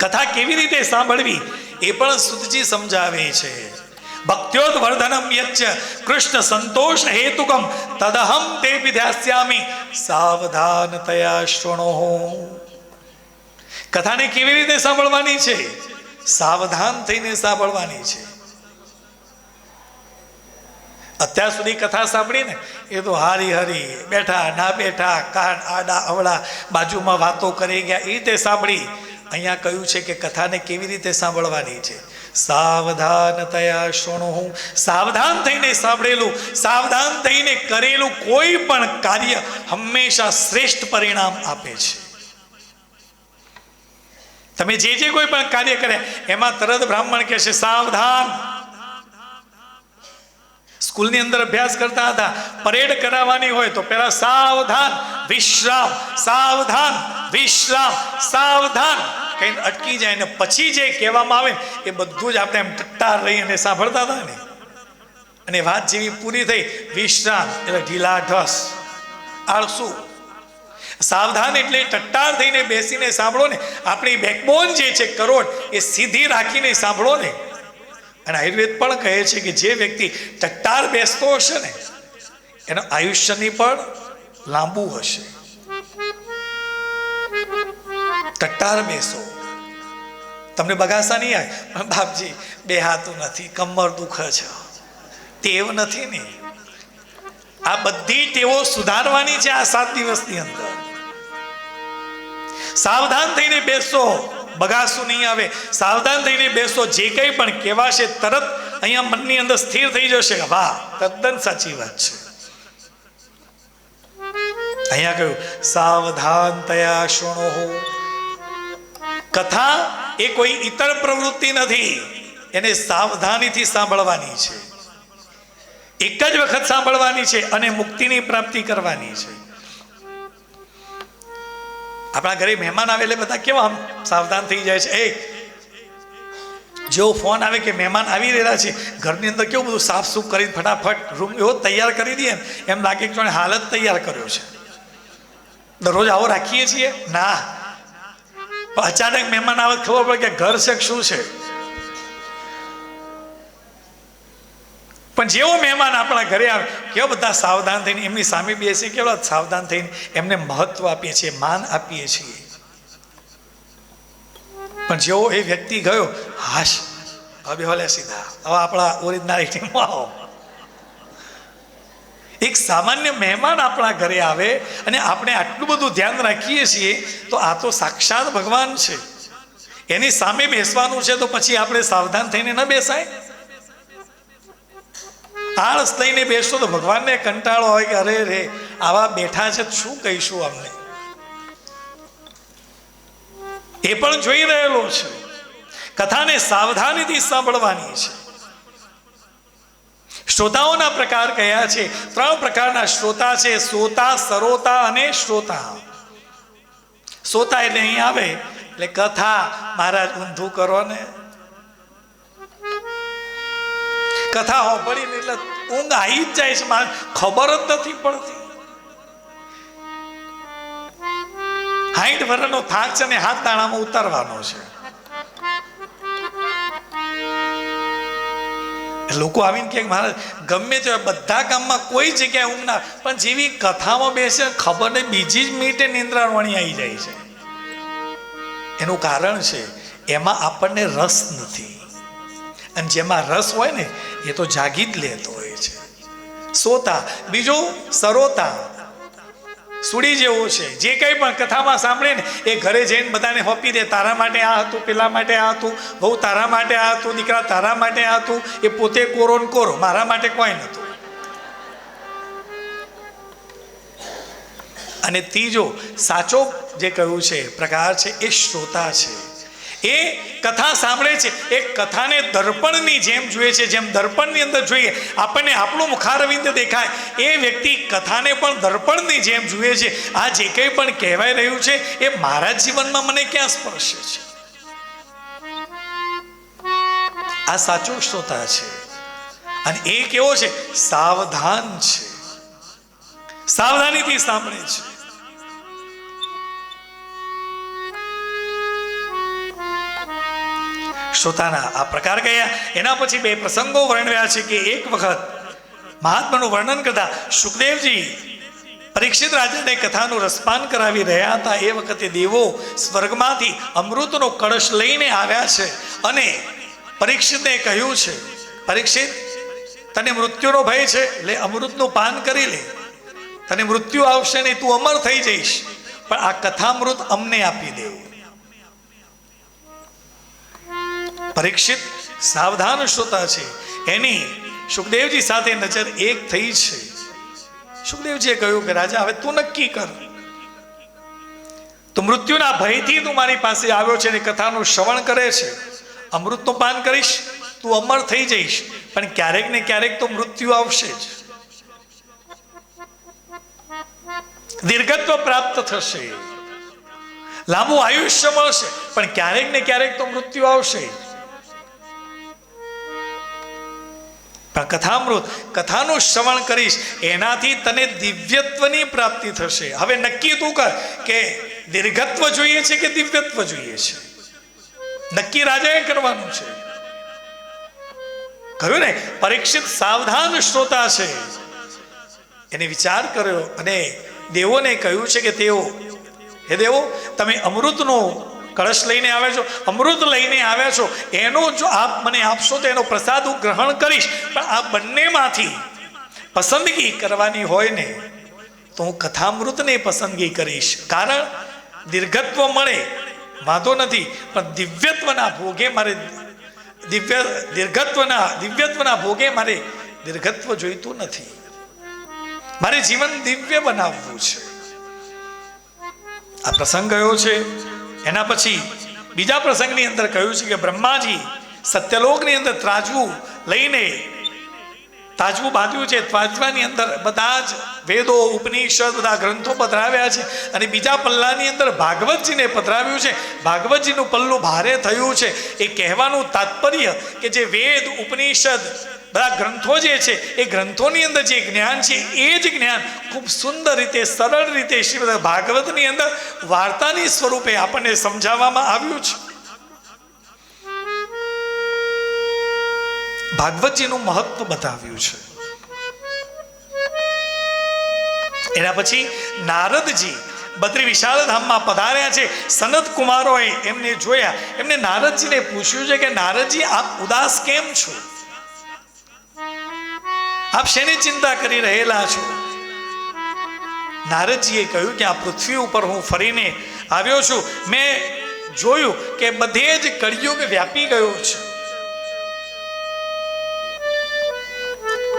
A: કથા કેવી રીતે સાંભળવી એ પણ સુતજી સમજાવે છે. ભક્ત્યોદ્વર્ધનમ યચ્ચ કૃષ્ણ સંતોષ હેતુકમ તદહમ તે વિધાસ્યામિ સાવધાનતયા શૃણો. કથાને કેવી રીતે સાંભળવાની છે? સાવધાન થઈને સાંભળવાની છે. અત્યાર સુધી કથા સાંભળીને એ તો હારી હરી, બેઠા ના બેઠા, કાન આડા અવળા, બાજુમાં વાતો કરી ગયા, એ રીતે સાંભળી. અહીંયા કહ્યું છે કે કથાને કેવી રીતે સાંભળવાની છે? સાવધાનતયા શૃણો. સાવધાન થઈને સાંભળેલું, સાવધાન થઈને કરેલું કોઈ પણ કાર્ય હંમેશા શ્રેષ્ઠ પરિણામ આપે છે. તમે જે કોઈ પણ કાર્ય કર્યા એમાં તરત બ્રાહ્મણ કહે છે સાવધાન. સ્કૂલની અંદર અભ્યાસ કરતા હતા, પરેડ કરાવવાની હોય તો પહેલા સાવધાન વિશ્રામ, સાવધાન વિશ્રામ, સાવધાન કહીને અટકી જાય ને પછી જે કહેવામાં આવે એ બધું જ આપણે એમ ટટ્ટાર રહી અને સાંભળતા હતા ને. અને વાત જેવી પૂરી થઈ, વિશ્રામ એટલે ઢીલા ઢસ, આળસુ. સાવધાન એટલે ટટ્ટાર થઈને બેસીને સાંભળો ને. આપણી બેકબોન જે છે કરોડ એ સીધી રાખીને સાંભળો ને. અને આયુર્વેદ પણ કહે છે કે જે વ્યક્તિ ટટ્ટાર બેસતો હશે ને એનો આયુષ્યની પણ લાંબુ હશે. ટટ્ટાર બેસો. તમને બગાસા નહીં આવે, બાપજી બે હાથું નથી, કમર દુખે છે, ટેવ નથી ને. આ બધી ટેવો સુધારવાની છે આ 7 દિવસની અંદર. સાવધાન થઈને બેસો, બગાસું નહીં આવે. સાવધાન થઈને બેસો, જે કંઈ પણ કહેવાશે તરત અહીંયા મનની અંદર સ્થિર થઈ જશે. વાહ, તદ્દન સાચી વાત છે. અહીંયા કહ્યું સાવધાનતયા શૃણો. કથા એ કોઈ ઇતર પ્રવૃત્તિ નથી, એને સાવધાનીથી સાંભળવાની છે. એક જ વખત સાંભળવાની છે અને મુક્તિની પ્રાપ્તિ કરવાની છે. આપણા ઘરે મહેમાન આવે એટલે બધા કેવા આમ સાવધાન થઈ જાય છે. જેવો ફોન આવે કે મહેમાન આવી રહ્યા છે, ઘરની અંદર કેવું બધું સાફ સૂફ કરી ફટાફટ રૂમ એવો તૈયાર કરી દઈએ એમ લાગે કે જોડે હાલત તૈયાર કર્યો છે. દરરોજ આવો રાખીએ છીએ ના, પણ અચાનક મહેમાન આવે ખબર પડે કે ઘર છે શું છે. પણ જેવો મહેમાન આપણા ઘરે આવે કેવા બધા સાવધાન થઈને એમની સામે બેસીએ, કેવા સાવધાન થઈને એમને મહત્વ આપીએ છીએ, માન આપીએ છીએ. પણ જેવો એ વ્યક્તિ ગયો, હાશ હવે હોલે સીધા, હવે આપણા ઓરિજિનાલિટીમાં આવો. એક સામાન્ય મહેમાન આપણા ઘરે આવે અને આપણે આટલું બધું ધ્યાન રાખીએ છીએ તો આ તો સાક્ષાત ભગવાન છે. એની સામે બેસવાનું છે તો પછી આપણે સાવધાન થઈને ન બેસાય. આળસ લઈને બેસો તો ભગવાનને કંટાળો હોય કે અરે રે આવા બેઠા છે શું કહીશું અમને. એ પણ જોઈ રહેલો છે. કથાને સાવધાનીથી સાંભળવાની છે. શ્રોતાઓના પ્રકાર કયા છે? 3 પ્રકારના શ્રોતા છે, સોતા, સરોતા અને શ્રોતા. સોતા એટલે અહીં આવે એટલે કથા મહારાજ ઊંધું કરો ને, કથા સાંભળીને એટલે ઊંઘ આવી જ જાય છે, મારે ખબર જ નથી પડતી. 60 વર્ષનો થાક છે ને હાથ દાણામાં ઉતારવાનો છે. લોકો આવીને કે મહારાજ ગમે તે બધા કામમાં કોઈ જગ્યાએ ઊંઘ ના, પણ જેવી કથામાં બેસે ખબર નહીં બીજી જ મિનિટે નિંદ્રા વણી આવી જાય છે. એનું કારણ છે એમાં આપણને રસ નથી, અને જેમાં રસ હોય ને એ તો જાગી જ લેતો હોય છે. સોતા. બીજું સરોતા. સુડી જેવો છે. જે કંઈ પણ કથામાં સાંભળે ને એ ઘરે જઈને બધાને હોપી દે. તારા માટે આ હતું, પેલા માટે આ હતું, બહુ તારા માટે આ હતું, દીકરા તારા માટે આ હતું. એ પોતે કોરો ને કોરો, મારા માટે કોઈ નહોતું. અને ત્રીજો સાચો જે કહ્યું છે પ્રકાર છે એ શ્રોતા છે. એ કથા સાંભળે છે, એ કથાને દર્પણની જેમ જોઈએ છે. જેમ દર્પણની અંદર જોઈએ આપણને આપણું મુખારવિંદ દેખાય, એ વ્યક્તિ કથાને પણ દર્પણની જેમ જોઈએ છે. આ જે કંઈ પણ કહેવાય રહ્યું છે એ મારા જીવનમાં મને ક્યાં સ્પર્શે છે. આ સાચો શ્રોતા છે. અને એ કેવો છે? સાવધાન છે, સાવધાનીથી સાંભળે છે. શ્રોતાના આ પ્રકાર કયા. એના પછી બે પ્રસંગો વર્ણવ્યા છે કે એક વખત મહાત્માનું વર્ણન કરતા સુખદેવજી પરીક્ષિત રાજાને કથાનું રસપાન કરાવી રહ્યા હતા. એ વખતે દેવો સ્વર્ગમાંથી અમૃતનો કળશ લઈને આવ્યા છે અને પરીક્ષિતને કહ્યું છે, પરીક્ષિત, તને મૃત્યુનો ભય છે, એટલે અમૃતનું પાન કરી લે. તને મૃત્યુ આવશે નહીં, તું અમર થઈ જઈશ, પણ આ કથામૃત અમને આપી દે. પરીક્ષિત સાવધાન શ્રોતા છે. એની સુખદેવજી સાથે નજર એક થઈ છે. સુખદેવજીએ કહ્યું કે રાજા, હવે તું નક્કી કર. તું મૃત્યુના ભયથી તું મારી પાસે આવ્યો છે અને કથાનું શ્રવણ કરે છે. અમૃતનું પાન કરીશ, તું અમર થઈ જઈશ, પણ ક્યારેક ને ક્યારેક તો મૃત્યુ આવશે જ. દીર્ઘત્વ પ્રાપ્ત થશે, લાંબુ આયુષ્ય મળશે, પણ ક્યારેક ને ક્યારેક તો મૃત્યુ આવશે. કથામૃત, કથાનું શ્રવણ કરીશ, એનાથી તને દિવ્યત્વની પ્રાપ્તિ થશે. હવે નક્કી તું કર કે દીર્ઘત્વ જોઈએ છે કે દિવ્યત્વ જોઈએ છે. નક્કી રાજાએ કરવાનું છે. કહ્યું ને, પરીક્ષિત સાવધાન શ્રોતા છે. એને વિચાર કર્યો અને દેવોને કહ્યું છે કે તેઓ, હે દેવો, તમે અમૃતનો કળશ લઈને આવ્યા છો, અમૃત લઈને આવ્યા છો, એનો જો આપ મને આપશો તો એનો પ્રસાદ હું ગ્રહણ કરીશ. પણ આ બંનેમાંથી પસંદગી કરવાની હોય ને તો હું કથામૃતને પસંદગી કરીશ. કારણ દીર્ઘત્વ મળે વાંધો નથી, પણ દિવ્યત્વના ભોગે મારે દિવ્યત્વના ભોગે મારે દીર્ઘત્વ જોઈતું નથી. મારે જીવન દિવ્ય બનાવવું છે. આ પ્રસંગ ગયો છે. એના પછી બીજા પ્રસંગની અંદર કહ્યું છે કે બ્રહ્માજી સત્યલોકની અંદર ત્રાજવું લઈને તાજવું બાંધ્યું છે. ત્રાજવાની અંદર બધા જ વેદો, ઉપનિષદ, બધા ગ્રંથો પધરાવ્યા છે. અને બીજા પલ્લાની અંદર ભાગવતજીને પધરાવ્યું છે. ભાગવતજીનું પલ્લું ભારે થયું છે. એ કહેવાનું તાત્પર્ય કે જે વેદ, ઉપનિષદ, બધા ગ્રંથો જે છે એ ગ્રંથોની અંદર જે જ્ઞાન છે એ જ જ્ઞાન ખૂબ સુંદર રીતે, સરળ રીતે શ્રીમદ ભાગવતની અંદર વાર્તાની સ્વરૂપે આપણને સમજાવવામાં આવ્યું છે. ભાગવતજીનું મહત્વ બતાવ્યું છે. એના પછી નારદજી બદ્રી વિશાળ ધામમાં પધાર્યા છે. સનત કુમારોએ એમને જોયા. એમને નારદજીને પૂછ્યું છે કે નારદજી, આપ ઉદાસ કેમ છો? આપ શેની ચિંતા કરી રહેલા છો? નારદજીએ કહ્યું કે આ પૃથ્વી ઉપર હું ફરીને આવ્યો છું. મેં જોયું કે બધે જ કળિયુગ વ્યાપી ગયો છે.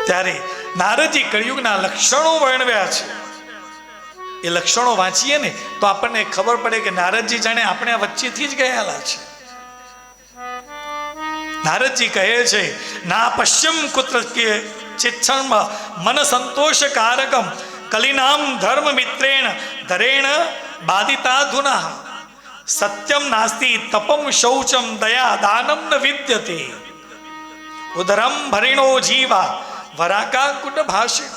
A: ત્યારે નારદજી કળિયુગના લક્ષણો વર્ણવ્યા છે. એ લક્ષણો વાંચીએ ને તો આપણને ખબર પડે કે નારદજી જાણે આપણે આ વચ્ચેથી જ ગયેલા છે. નારદજી કહે છે, ના પશ્યમ કુત્ર કે ચિત્સમ મન સંતોષકારકમ કલિનામ ધર્મ મિત્રેણ ધરેણ બાધિતાધુના સત્યમ નાસ્તિ તપમ શૌચમ દયા દાનમ ન વિદ્યતે ઉદરમ ભરિણો જીવા વરાકા કુટ ભાષિણ.